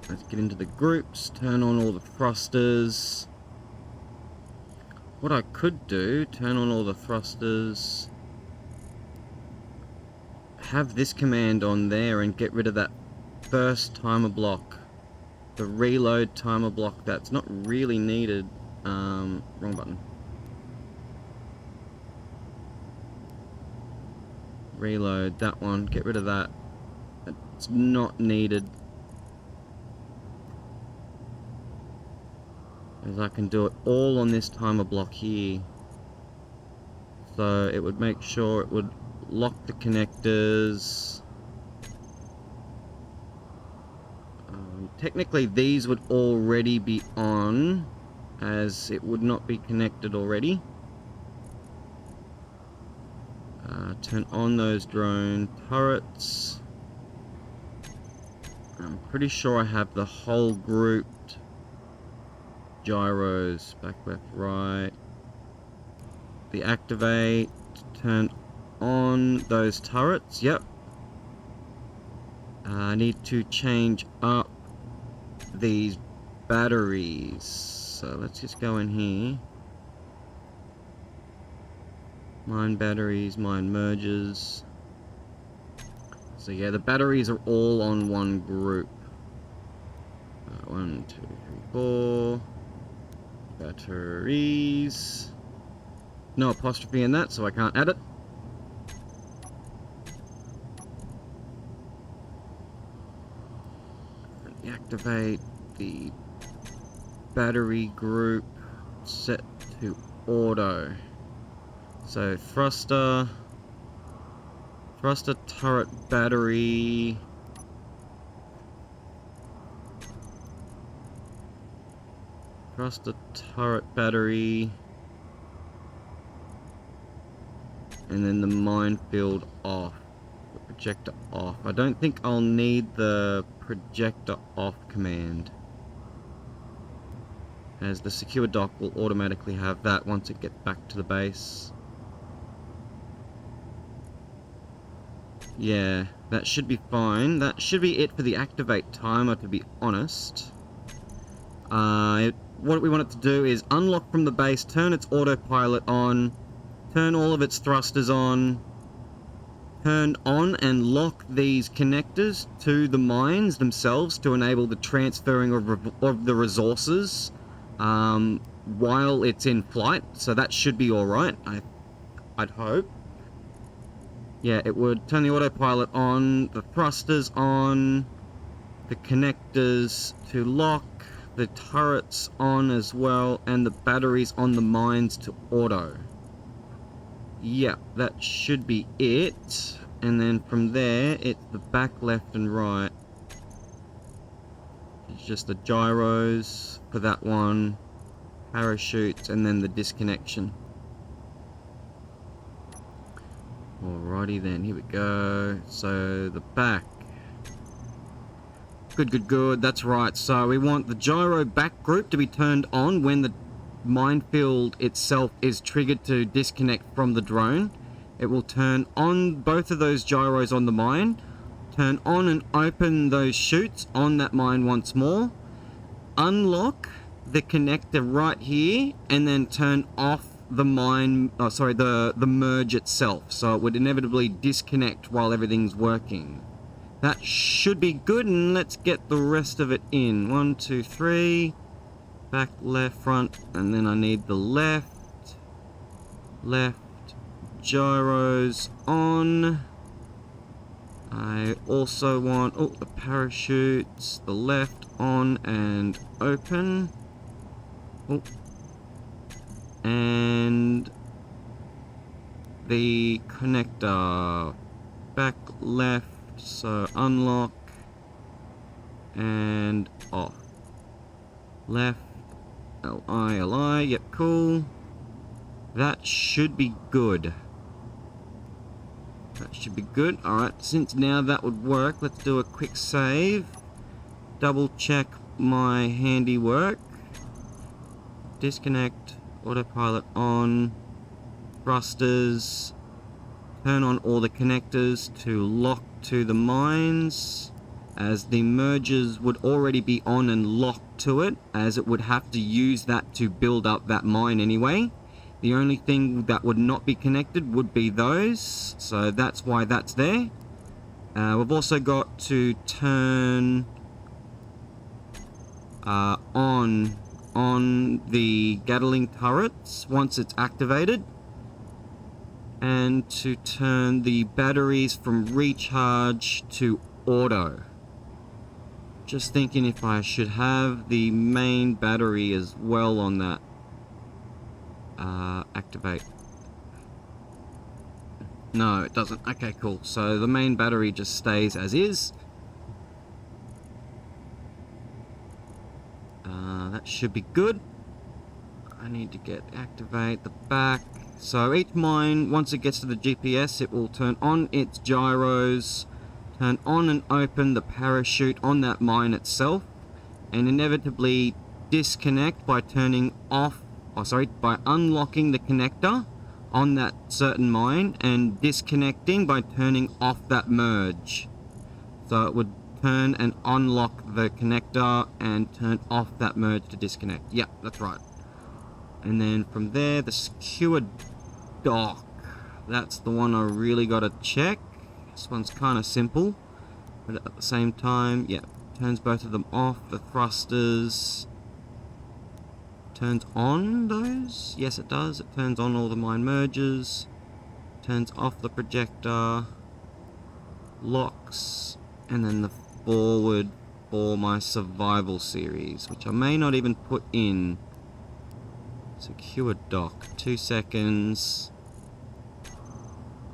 Let's get into the groups, turn on all the thrusters. What I could do, turn on all the thrusters, have this command on there and get rid of that first timer block, the reload timer block that's not really needed. Wrong button. Reload that one, get rid of that. It's not needed, as I can do it all on this timer block here. So it would make sure it would lock the connectors. Technically these would already be on, as it would not be connected already. Turn on those drone turrets. I'm pretty sure I have the whole grouped gyros, back, left, right. The activate, turn on those turrets, yep. I need to change up these batteries, so let's just go in here. Mine batteries, mine merges. So yeah, the batteries are all on one group. 1, 2, 3, 4. Batteries. No apostrophe in that, so I can't add it. Activate the battery group, set to auto. So thruster turret battery, thruster turret battery. And then the minefield off. The projector off. I don't think I'll need the projector off command, as the secure dock will automatically have that once it gets back to the base. Yeah, that should be fine. That should be it for the activate timer, to be honest. What we want it to do is unlock from the base, turn its autopilot on, turn all of its thrusters on, turn on and lock these connectors to the mines themselves to enable the transferring of the resources while it's in flight. So that should be alright, I'd hope. Yeah, it would turn the autopilot on, the thrusters on, the connectors to lock, the turrets on as well, and the batteries on the mines to auto. Yeah, that should be it. And then from there, it's the back, left, and right. It's just the gyros for that one, parachutes, and then the disconnection. Alrighty then, here we go. So the back. Good, that's right. So we want the gyro back group to be turned on when the minefield itself is triggered to disconnect from the drone. It will turn on both of those gyros on the mine, turn on and open those chutes on that mine once more, unlock the connector right here, and then turn off the mine, the merge itself, so it would inevitably disconnect while everything's working. That should be good, and let's get the rest of it in. 1, 2, 3, back, left, front, and then I need the left, gyros on. I also want, the parachutes, the left on and open. And the connector, back, left, so unlock and off. Left, LI, yep, cool. That should be good. Alright, since now that would work, let's do a quick save. Double check my handiwork. Disconnect, autopilot on, thrusters, turn on all the connectors to lock to the mines, as the mergers would already be on and locked to it, as it would have to use that to build up that mine anyway. The only thing that would not be connected would be those, so that's why that's there. We've also got to turn on the Gatling turrets once it's activated, and to turn the batteries from recharge to auto. Just thinking if I should have the main battery as well on that. Activate. No, it doesn't. Okay, cool. So the main battery just stays as is. That should be good. I need to activate the back. So each mine, once it gets to the GPS, it will turn on its gyros, turn on and open the parachute on that mine itself, and inevitably disconnect by by unlocking the connector on that certain mine and disconnecting by turning off that merge. So it would turn and unlock the connector and turn off that merge to disconnect. Yeah, that's right. And then from there, the secure dock. That's the one I really got to check. This one's kind of simple, but at the same time, yeah, turns both of them off. The thrusters turns on those. Yes, it does. It turns on all the mine merges. Turns off the projector. Locks. And then the forward for my survival series, which I may not even put in. Secure dock. 2 seconds.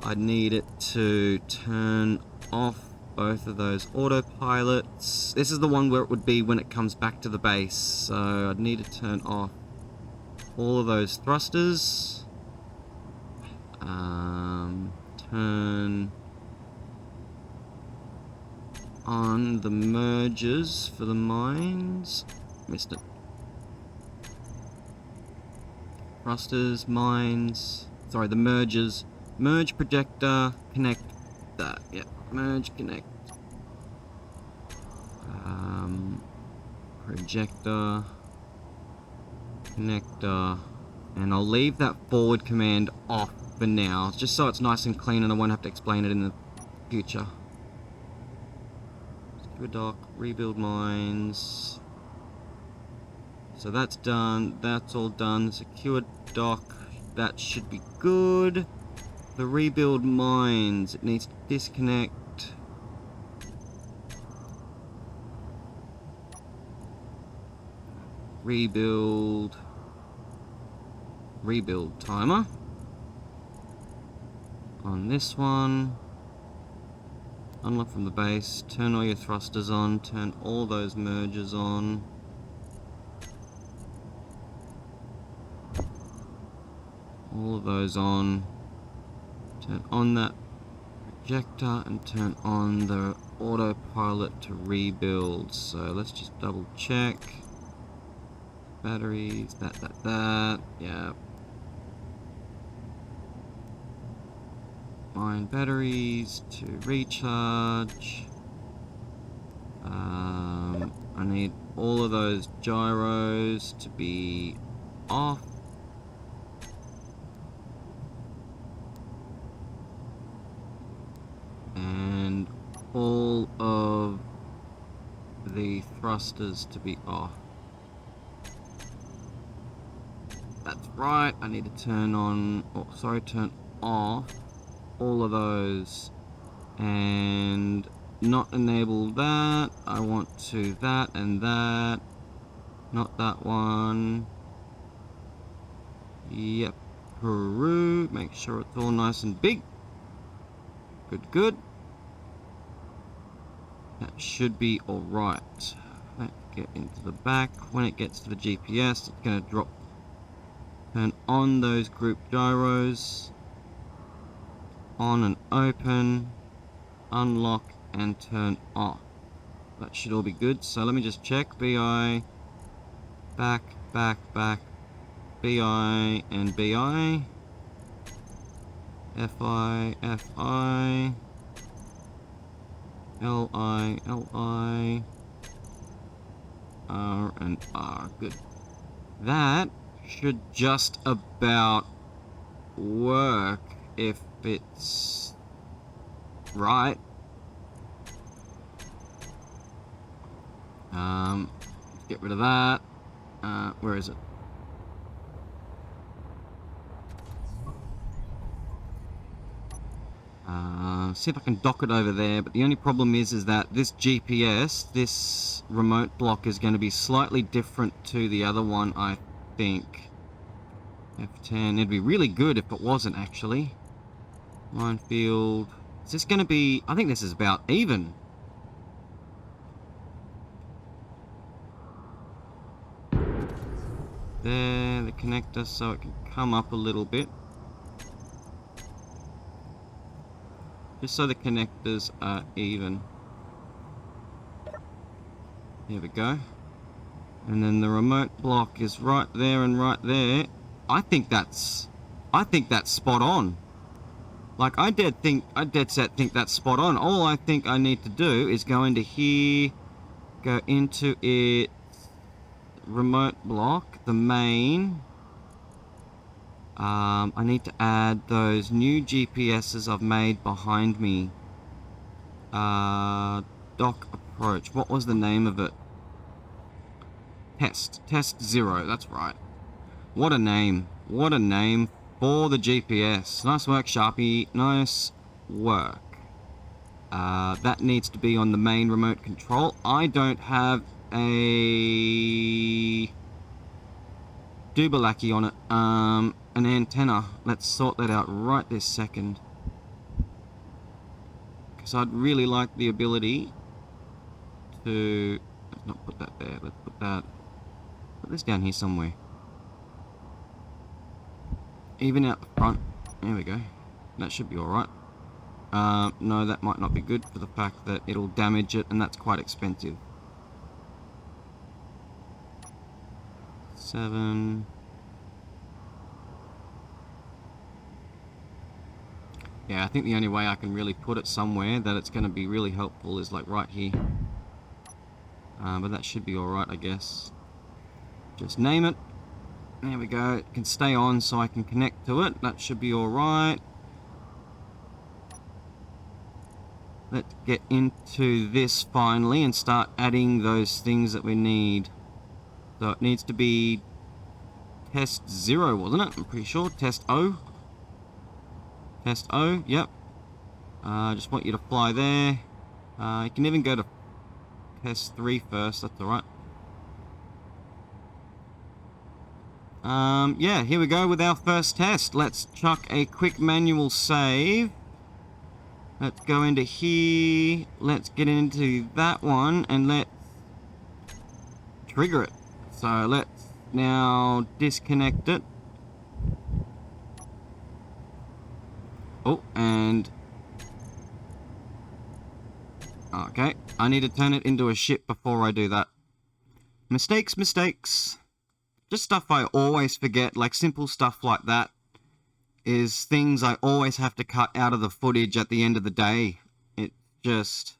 I need it to turn off both of those autopilots. This is the one where it would be when it comes back to the base. So I'd need to turn off all of those thrusters. Turn on the mergers for the mines. Missed it. Thrusters, mines. Sorry, the mergers. Merge projector, connect that. Yep, merge, connect. Projector, connector, and I'll leave that forward command off for now, just so it's nice and clean and I won't have to explain it in the future. Secure dock, rebuild mines. So that's done, that's all done. The secure dock, that should be good. The rebuild mines, it needs to disconnect. Rebuild timer on this one. Unlock from the base, turn all your thrusters on, turn all those mergers on. All of those on. Turn on that projector and turn on the autopilot to rebuild. So let's just double check. Batteries, that, yeah. Mine batteries to recharge. I need all of those gyros to be off. And all of the thrusters to be off. That's right, I need to turn on, turn off all of those and not enable that. I want to that and that, not that one. Yep, Peru, make sure it's all nice and big. Good. That should be alright. Let's get into the back. When it gets to the GPS, it's going to drop. Turn on those group gyros. On and open. Unlock and turn off. That should all be good. So let me just check. BI. Back. BI and BI. FI. LI. R and R. Good. That should just about work if it's right. Get rid of that. Where is it? See if I can dock it over there, but the only problem is that this GPS, this remote block is going to be slightly different to the other one, I think. F10, it'd be really good if it wasn't actually. Minefield, is this going to be, I think this is about even. There, the connector, so it can come up a little bit. Just so the connectors are even. There we go. And then the remote block is right there and right there. I think that's spot on. Like I dead set think that's spot on. All I think I need to do is go into here, go into it, remote block, the main. I need to add those new GPSs I've made behind me. Dock approach. What was the name of it? Test 0. That's right. What a name. What a name for the GPS. Nice work, Sharpie. Nice work. That needs to be on the main remote control. I don't have a Dubalaki on it. An antenna. Let's sort that out right this second. So I'd really like the ability to... Let's not put that there. Let's put that... Put this down here somewhere. Even out the front. There we go. That should be alright. No, that might not be good for the fact that it'll damage it, and that's quite expensive. 7... Yeah, I think the only way I can really put it somewhere that it's going to be really helpful is like right here. But that should be alright, I guess. Just name it. There we go. It can stay on so I can connect to it. That should be alright. Let's get into this finally and start adding those things that we need. So it needs to be test 0, wasn't it? I'm pretty sure. Test O. Test O, yep. I just want you to fly there. You can even go to test 3 first, that's alright. Yeah, here we go with our first test. Let's chuck a quick manual save. Let's go into here. Let's get into that one and let's trigger it. So let's now disconnect it. Oh, and... Okay, I need to turn it into a ship before I do that. Mistakes, mistakes. Just stuff I always forget, like simple stuff like that is things I always have to cut out of the footage at the end of the day. It just...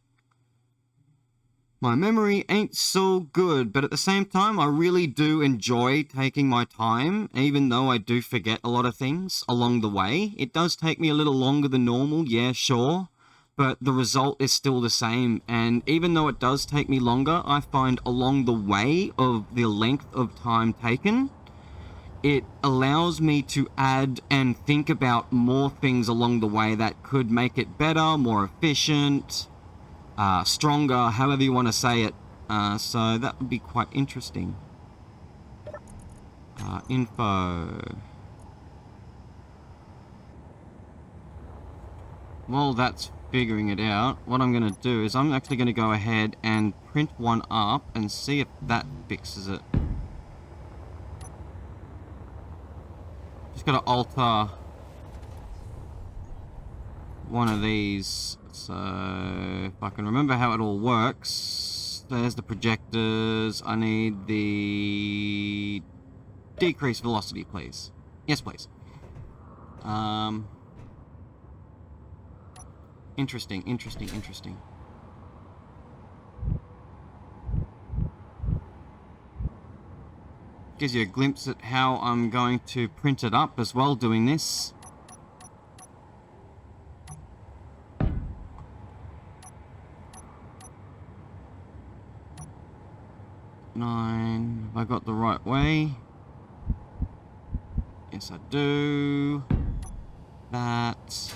My memory ain't so good, but at the same time, I really do enjoy taking my time, even though I do forget a lot of things along the way. It does take me a little longer than normal, yeah, sure, but the result is still the same, and even though it does take me longer, I find along the way of the length of time taken, it allows me to add and think about more things along the way that could make it better, more efficient, stronger, however you want to say it. So that would be quite interesting. Info. While that's figuring it out, what I'm going to do is I'm actually going to go ahead and print one up and see if that fixes it. Just got to alter one of these. So, if I can remember how it all works, there's the projectors. I need the decrease velocity, please. Yes, please. Interesting, interesting, interesting. Gives you a glimpse at how I'm going to print it up as well doing this. Nine. Have I got the right way? Yes, I do. That.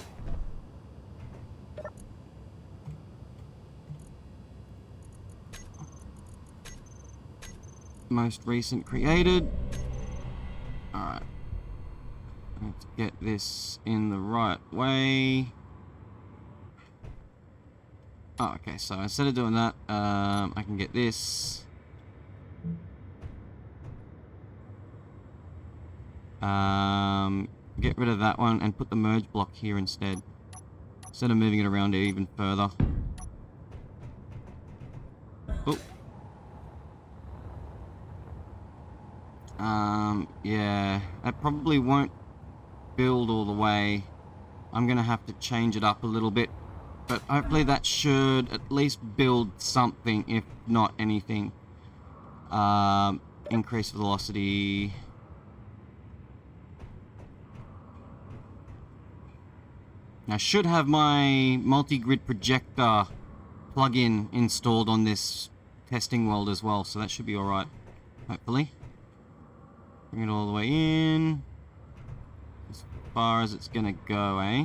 Most recent created. Alright. Let's get this in the right way. Oh, okay, so instead of doing that, I can get this. Get rid of that one and put the merge block here instead of moving it around even further. Oh. Yeah, that probably won't build all the way. I'm gonna have to change it up a little bit, but hopefully that should at least build something, if not anything. Increase velocity. I should have my multi-grid projector plugin installed on this testing world as well, so that should be alright, hopefully. Bring it all the way in. As far as it's gonna go, eh?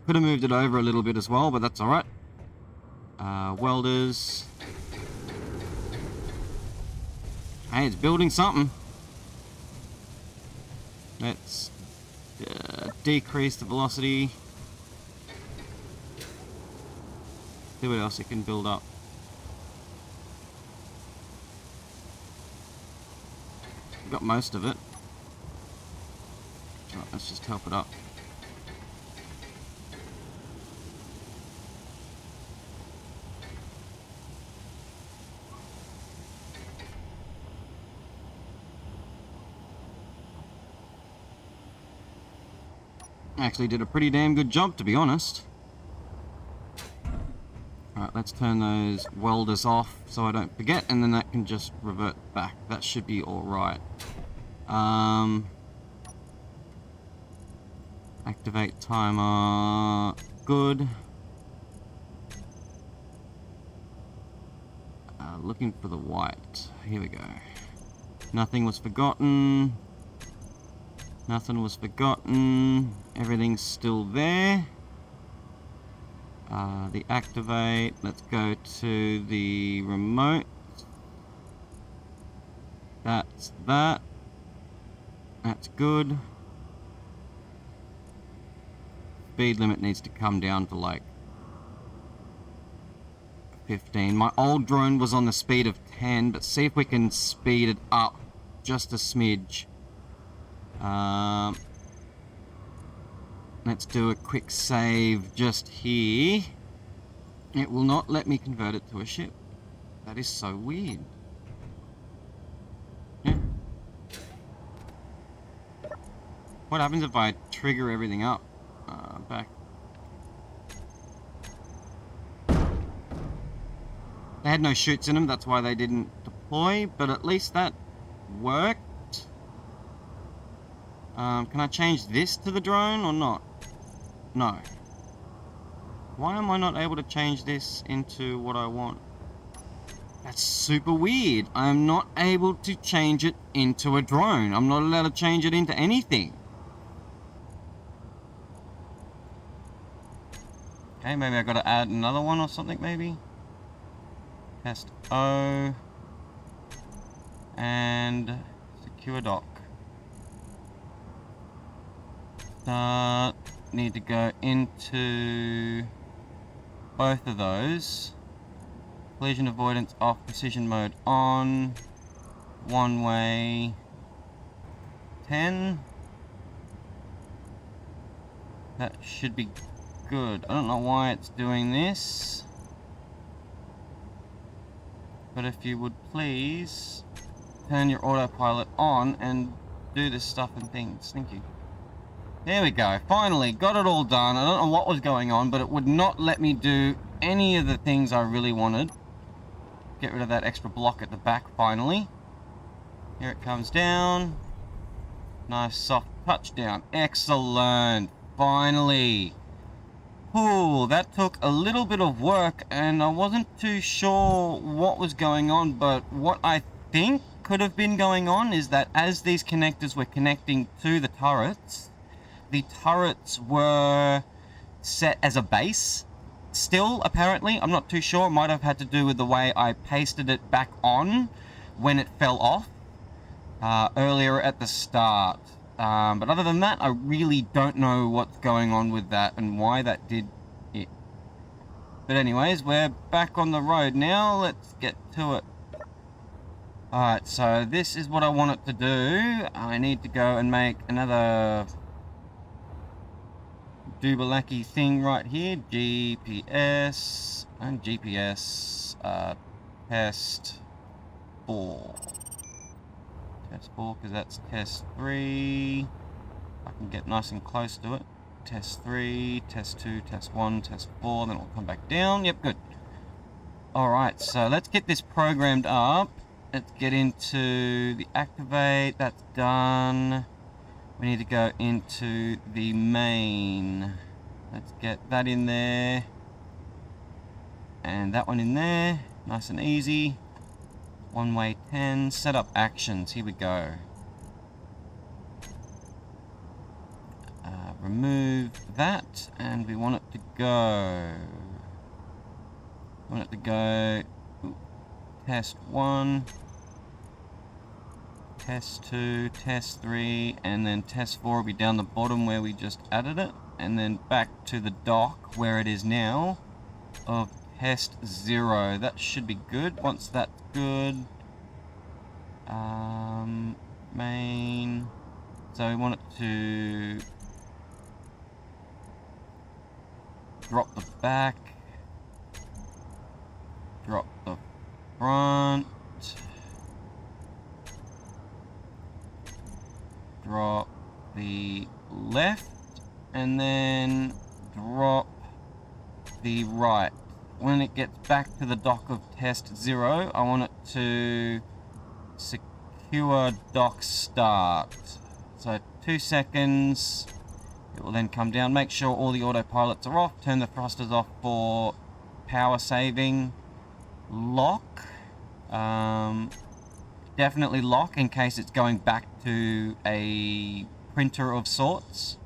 Could have moved it over a little bit as well, but that's alright. Welders. Hey, it's building something. Let's decrease the velocity. See what else it can build up. Got most of it. Right, let's just help it up. Actually did a pretty damn good job, to be honest. Alright, let's turn those welders off so I don't forget, and then that can just revert back. That should be alright. Activate timer. Good. Looking for the white. Here we go. Nothing was forgotten. Nothing was forgotten. Everything's still there. The activate. Let's go to the remote. That's that. That's good. Speed limit needs to come down to like 15. My old drone was on the speed of 10, but see if we can speed it up just a smidge. Let's do a quick save just here. It will not let me convert it to a ship. That is so weird. Yeah. What happens if I trigger everything up? Back. They had no chutes in them, that's why they didn't deploy, but at least that worked. Can I change this to the drone or not? No. Why am I not able to change this into what I want? That's super weird. I am not able to change it into a drone. I'm not allowed to change it into anything. Okay, maybe I've got to add another one or something, maybe? Test O. And secure dock. Need to go into both of those. Collision avoidance off, precision mode on. One way 10. That should be good. I don't know why it's doing this, but if you would please turn your autopilot on and do this stuff and things. Thank you. There we go. Finally got it all done. I don't know what was going on, but it would not let me do any of the things I really wanted. Get rid of that extra block at the back finally. Here it comes down. Nice soft touchdown. Excellent. Finally. Ooh, that took a little bit of work and I wasn't too sure what was going on, but what I think could have been going on is that as these connectors were connecting to the turrets were set as a base. Still, apparently, I'm not too sure. It might have had to do with the way I pasted it back on when it fell off earlier at the start. But other than that, I really don't know what's going on with that and why that did it. But anyways, we're back on the road now. Let's get to it. Alright, so this is what I want it to do. I need to go and make another Dubalaki thing right here. GPS and GPS test 4. Test 4 because that's test 3. I can get nice and close to it. Test 3, test 2, test 1, test 4, then it'll come back down. Yep, good. Alright, so let's get this programmed up. Let's get into the activate. That's done. We need to go into the main. Let's get that in there. And that one in there. Nice and easy. One way 10. Set up actions. Here we go. Remove that. And we want it to go. We want it to go. Ooh, test 1. Test 2, test 3, and then test 4 will be down the bottom where we just added it, and then back to the dock where it is now of test 0. That should be good. Once that's good, main. So we want it to drop the back, drop the front, drop the left, and then drop the right. When it gets back to the dock of test 0, I want it to secure dock start. So 2 seconds, it will then come down. Make sure all the autopilots are off. Turn the thrusters off for power saving. Lock. Definitely lock in case it's going back to a printer of sorts.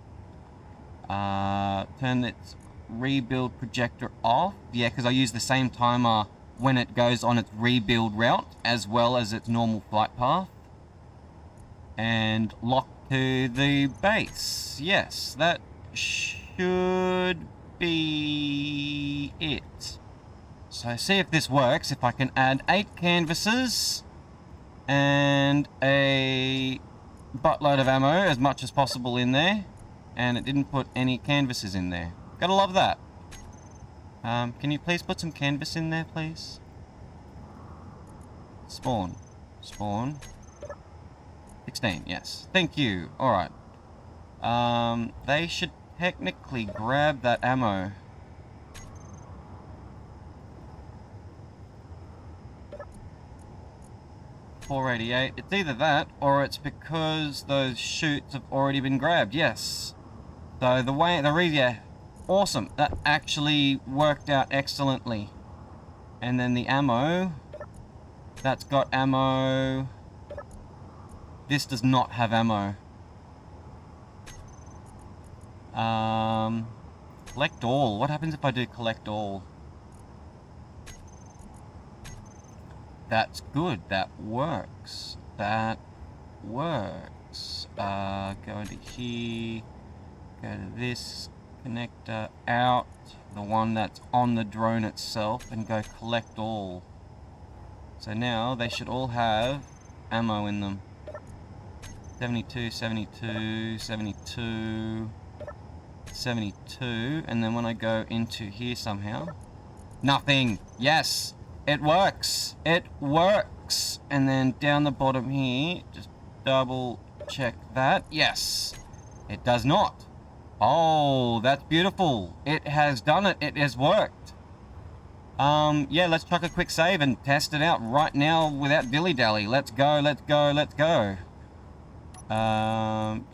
Turn its rebuild projector off. Yeah, because I use the same timer when it goes on its rebuild route as well as its normal flight path. And lock to the base. Yes, that should be it. So see if this works. If I can add 8 canvases and a buttload of ammo, as much as possible in there, and it didn't put any canvases in there. Gotta love that. Can you please put some canvas in there, please? Spawn. Spawn. 16, yes. Thank you. Alright. They should technically grab that ammo. $488. It's either that, or it's because those chutes have already been grabbed. Yes. So yeah, awesome. That actually worked out excellently. And then the ammo. That's got ammo. This does not have ammo. Collect all. What happens if I do collect all? That's good. That works. That works. Go into here. Go to this connector out. The one that's on the drone itself. And go collect all. So now they should all have ammo in them. 72, 72, 72, 72. And then when I go into here somehow. Nothing. Yes. It works. It works. And then down the bottom here, just double check that. Yes. It does not. Oh, that's beautiful. It has done it. It has worked. Yeah, let's chuck a quick save and test it out right now without dilly-dally. Let's go, let's go, let's go.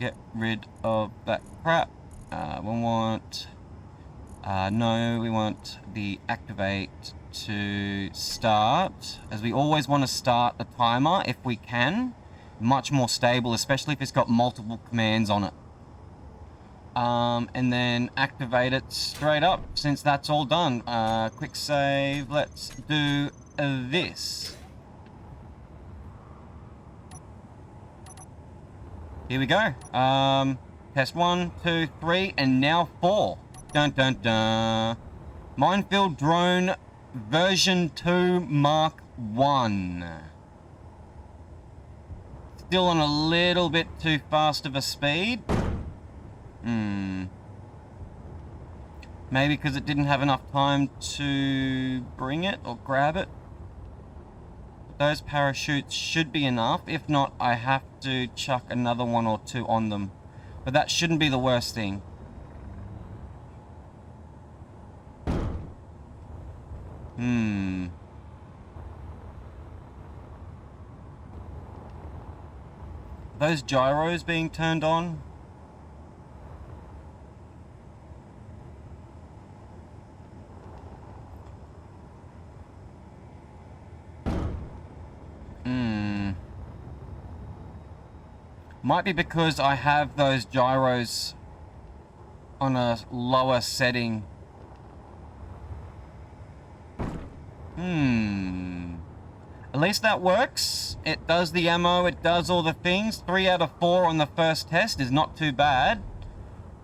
Get rid of that crap. We want... no, we want the activate to start, as we always want to start the timer if we can. Much more stable, especially if it's got multiple commands on it. And then activate it straight up since that's all done. Quick save. Let's do this. Here we go. Test 1, 2, 3, and now 4. Dun dun dun. Minefield Drone version 2 Mark 1. Still on a little bit too fast of a speed. Maybe because it didn't have enough time to bring it or grab it. But those parachutes should be enough. If not, I have to chuck another 1 or 2 on them. But that shouldn't be the worst thing. Those gyros being turned on? Might be because I have those gyros on a lower setting. At least that works. It does the ammo, it does all the things. 3 out of 4 on the first test is not too bad.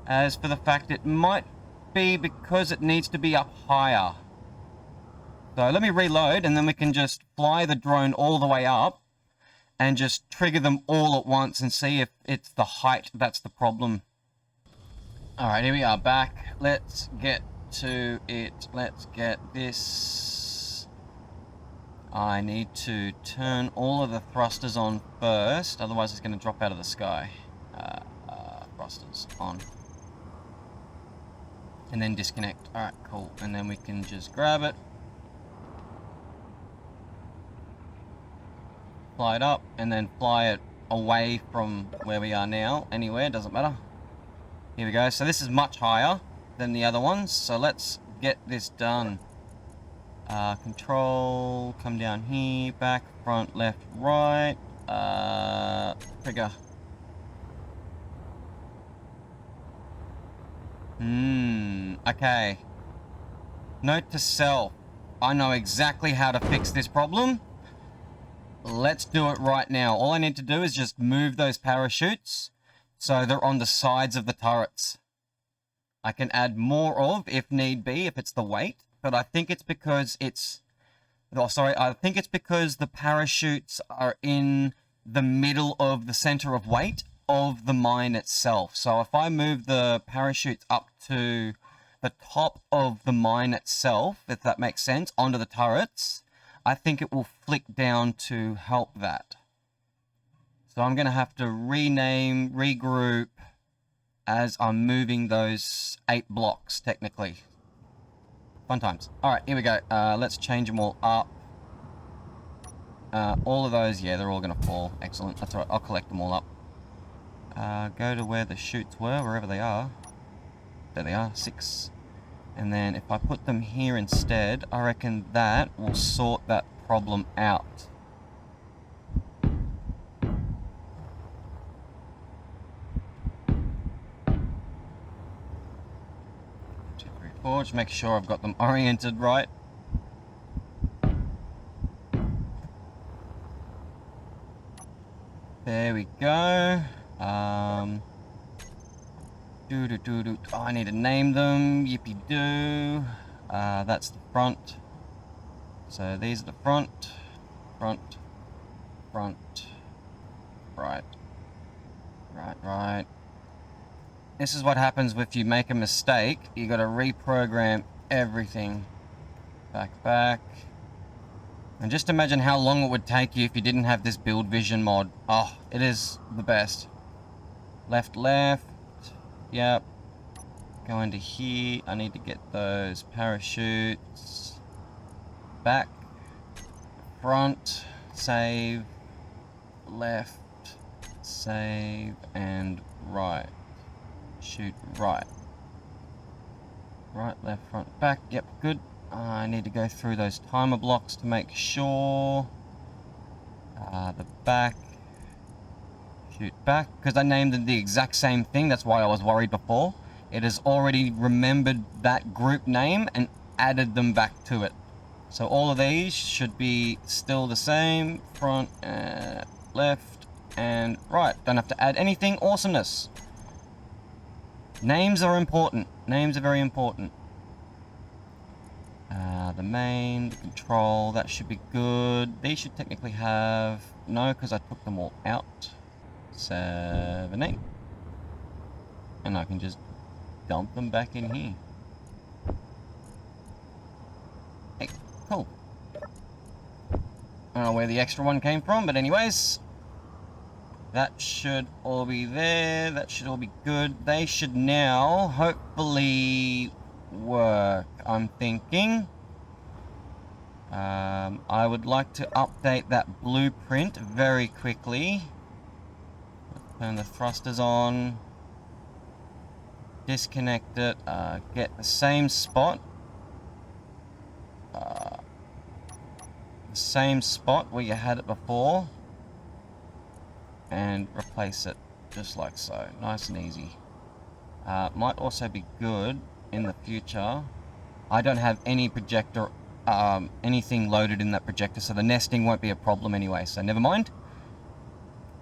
As for the fact it might be because it needs to be up higher. So let me reload, and then we can just fly the drone all the way up and just trigger them all at once and see if it's the height that's the problem. All right, here we are back. Let's get to it. Let's get this. I need to turn all of the thrusters on first, otherwise it's going to drop out of the sky. Thrusters on. And then disconnect. All right, cool. And then we can just grab it, fly it up, and then fly it away from where we are now. Anywhere, doesn't matter. Here we go. So this is much higher than the other ones. So let's get this done. Control, come down here, back, front, left, right. Trigger. Okay. Note to self. I know exactly how to fix this problem. Let's do it right now. All I need to do is just move those parachutes so they're on the sides of the turrets. I can add more of, if need be, if it's the weight, but I think it's because it's... Oh, sorry, I think it's because the parachutes are in the middle of the center of weight of the mine itself. So if I move the parachutes up to the top of the mine itself, if that makes sense, onto the turrets, I think it will flick down to help that. So I'm going to have to rename, regroup as I'm moving those 8 blocks, technically. Fun times. All right, here we go. Let's change them all up. All of those, yeah, they're all going to fall. Excellent. That's all right. I'll collect them all up. Go to where the chutes were, wherever they are. There they are, 6. And then if I put them here instead, I reckon that will sort that problem out. 4, just make sure I've got them oriented right. There we go. Oh, I need to name them. Yippee-doo. That's the front. So these are the front, front, front, right, right, right. This is what happens if you make a mistake. You got to reprogram everything. Back, back. And just imagine how long it would take you if you didn't have this build vision mod. Oh, it is the best. Left, left. Yep. Go into here. I need to get those parachutes. Back. Front. Save. Left. Save. And right. Shoot right. Right, left, front, back. Yep, good. I need to go through those timer blocks to make sure. The back. Shoot back. Because I named them the exact same thing. That's why I was worried before. It has already remembered that group name and added them back to it. So all of these should be still the same. Front, left, and right. Don't have to add anything. Awesomeness. Names are important. Names are very important. The main, the control, that should be good. These should technically have... No, because I took them all out. 7, 8. And I can just dump them back in here. Hey, cool. I don't know where the extra one came from, but anyways... That should all be there. That should all be good. They should now hopefully work, I'm thinking. I would like to update that blueprint very quickly. Turn the thrusters on. Disconnect it. Get the same spot. The same spot where you had it before. And replace it just like so. Nice and easy. Might also be good in the future. I don't have any projector, anything loaded in that projector, so the nesting won't be a problem anyway, so never mind.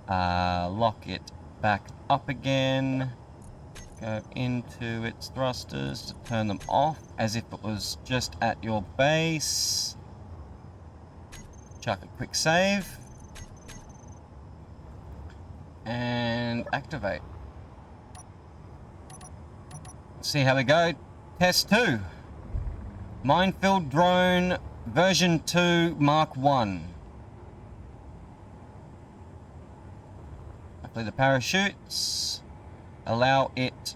Lock it back up again. Go into its thrusters to turn them off as if it was just at your base. Chuck a quick save. And activate. Let's see how we go. Test 2. Minefield Drone version 2 Mark 1. Hopefully the parachutes allow it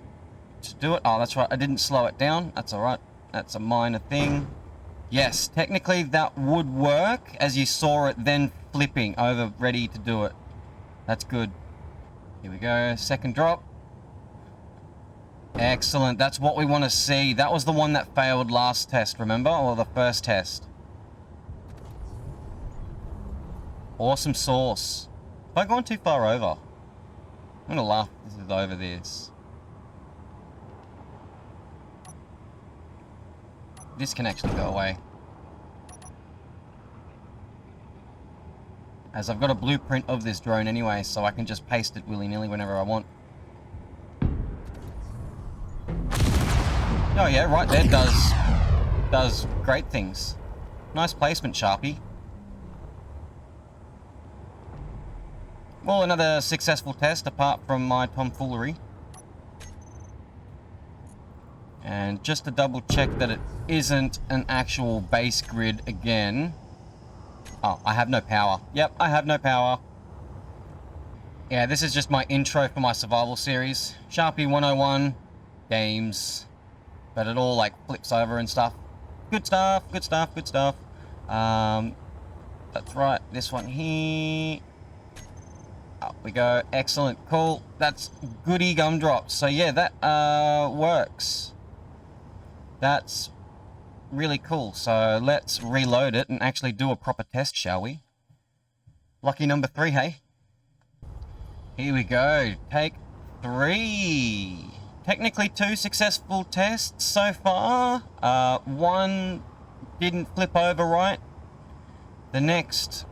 to do it. Oh, that's right. I didn't slow it down. That's alright. That's a minor thing. Yes, technically that would work as you saw it then flipping over, ready to do it. That's good. Here we go. Second drop. Excellent. That's what we want to see. That was the one that failed last test, remember? Or the first test. Awesome sauce. Have I gone too far over? I'm going to laugh if this is over this. This can actually go away. As I've got a blueprint of this drone anyway, so I can just paste it willy-nilly whenever I want. Oh yeah, right there does great things. Nice placement, Sharpie. Well, another successful test apart from my tomfoolery. And just to double check that it isn't an actual base grid again. Oh, I have no power. Yep, I have no power. Yeah, this is just my intro for my survival series. Sharpie 101, games. But it all like flips over and stuff. Good stuff, good stuff, good stuff. That's right, this one here. Up we go, excellent, cool. That's goody gumdrops. So yeah, that works. That's really cool. So let's reload it and actually do a proper test, shall we? Lucky number 3, hey? Here we go, take 3. Technically 2 successful tests so far. One didn't flip over right. The next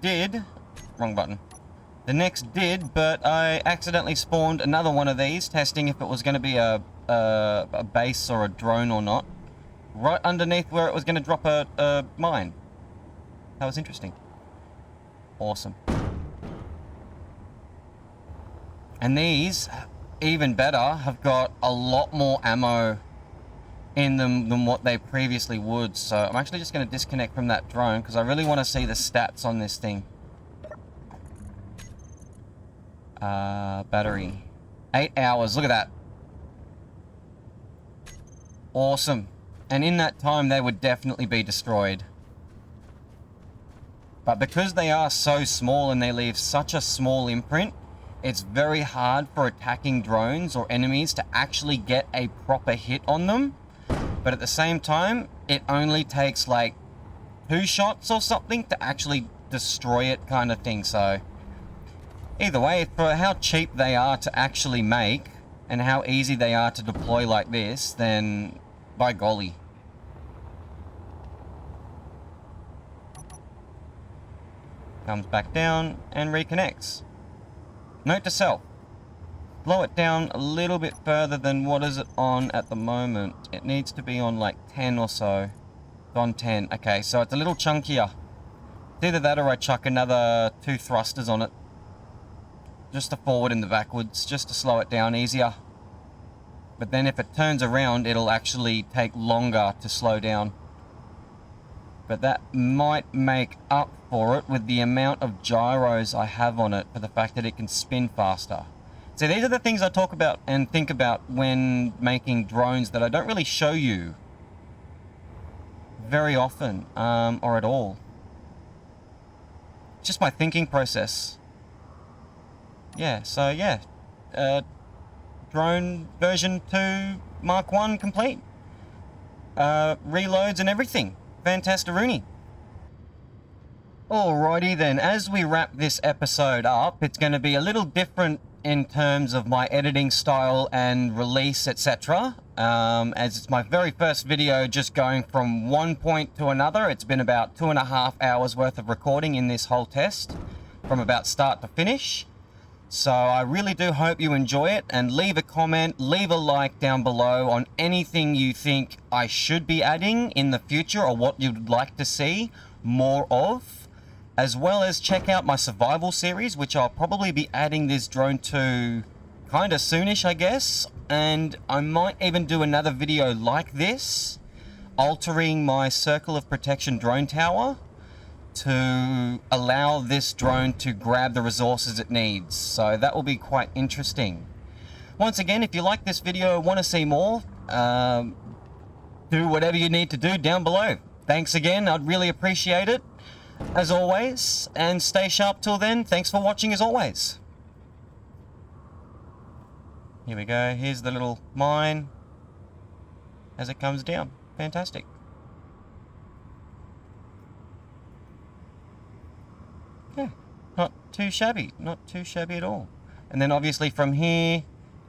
did. Wrong button. The next did, but I accidentally spawned another one of these, testing if it was going to be a base or a drone or not. Right underneath where it was going to drop a mine. That was interesting. Awesome. And these, even better, have got a lot more ammo in them than what they previously would. So I'm actually just going to disconnect from that drone because I really want to see the stats on this thing. Battery. 8 hours, look at that. Awesome. And in that time they would definitely be destroyed. But because they are so small and they leave such a small imprint, it's very hard for attacking drones or enemies to actually get a proper hit on them. But at the same time, it only takes like 2 shots or something to actually destroy it, kind of thing. So either way, for how cheap they are to actually make and how easy they are to deploy like this, then by golly. Comes back down and reconnects. Note to self, blow it down a little bit further than what is it on at the moment. It needs to be on like 10 or so. It's on 10. Okay, so it's a little chunkier. It's either that or I chuck another 2 thrusters on it. Just the forward and the backwards, just to slow it down easier. But then if it turns around, it'll actually take longer to slow down. But that might make up for it with the amount of gyros I have on it, for the fact that it can spin faster. So these are the things I talk about and think about when making drones that I don't really show you very often, or at all. It's just my thinking process. Yeah, so yeah. Drone version 2 Mark 1 complete. Reloads and everything. Fantastic-rooney. Alrighty then, as we wrap this episode up, it's going to be a little different in terms of my editing style and release, etc. As it's my very first video just going from one point to another. It's been about 2.5 hours worth of recording in this whole test, from about start to finish. So I really do hope you enjoy it, and leave a comment, leave a like down below on anything you think I should be adding in the future or what you'd like to see, more of, as well as check out my survival series, which I'll probably be adding this drone to kind of soonish, I guess. And I might even do another video like this, altering my circle of protection drone tower to allow this drone to grab the resources it needs. So that will be quite interesting. Once again, if you like this video and want to see more, do whatever you need to do down below. Thanks again, I'd really appreciate it, as always, and stay sharp till then. Thanks for watching as always. Here we go, here's the little mine as it comes down. Fantastic. Yeah, not too shabby, not too shabby at all. And then obviously from here,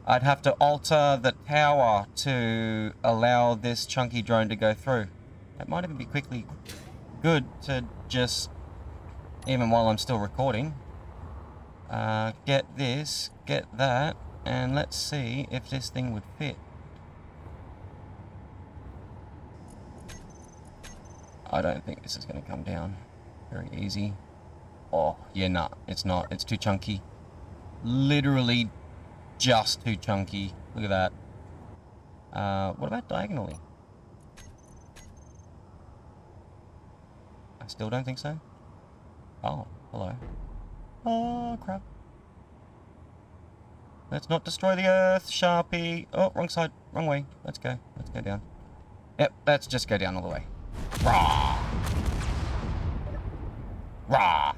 I'd have to alter the tower to allow this chunky drone to go through. It might even be quickly good to just, even while I'm still recording, get this, get that, and let's see if this thing would fit. I don't think this is going to come down very easy. Oh, yeah, nah, it's not. It's too chunky. Literally just too chunky. Look at that. What about diagonally? I still don't think so. Oh, hello. Oh, crap. Let's not destroy the earth, Sharpie. Oh, wrong side, wrong way. Let's go. Let's go down. Yep, let's just go down all the way. Rah! Rah!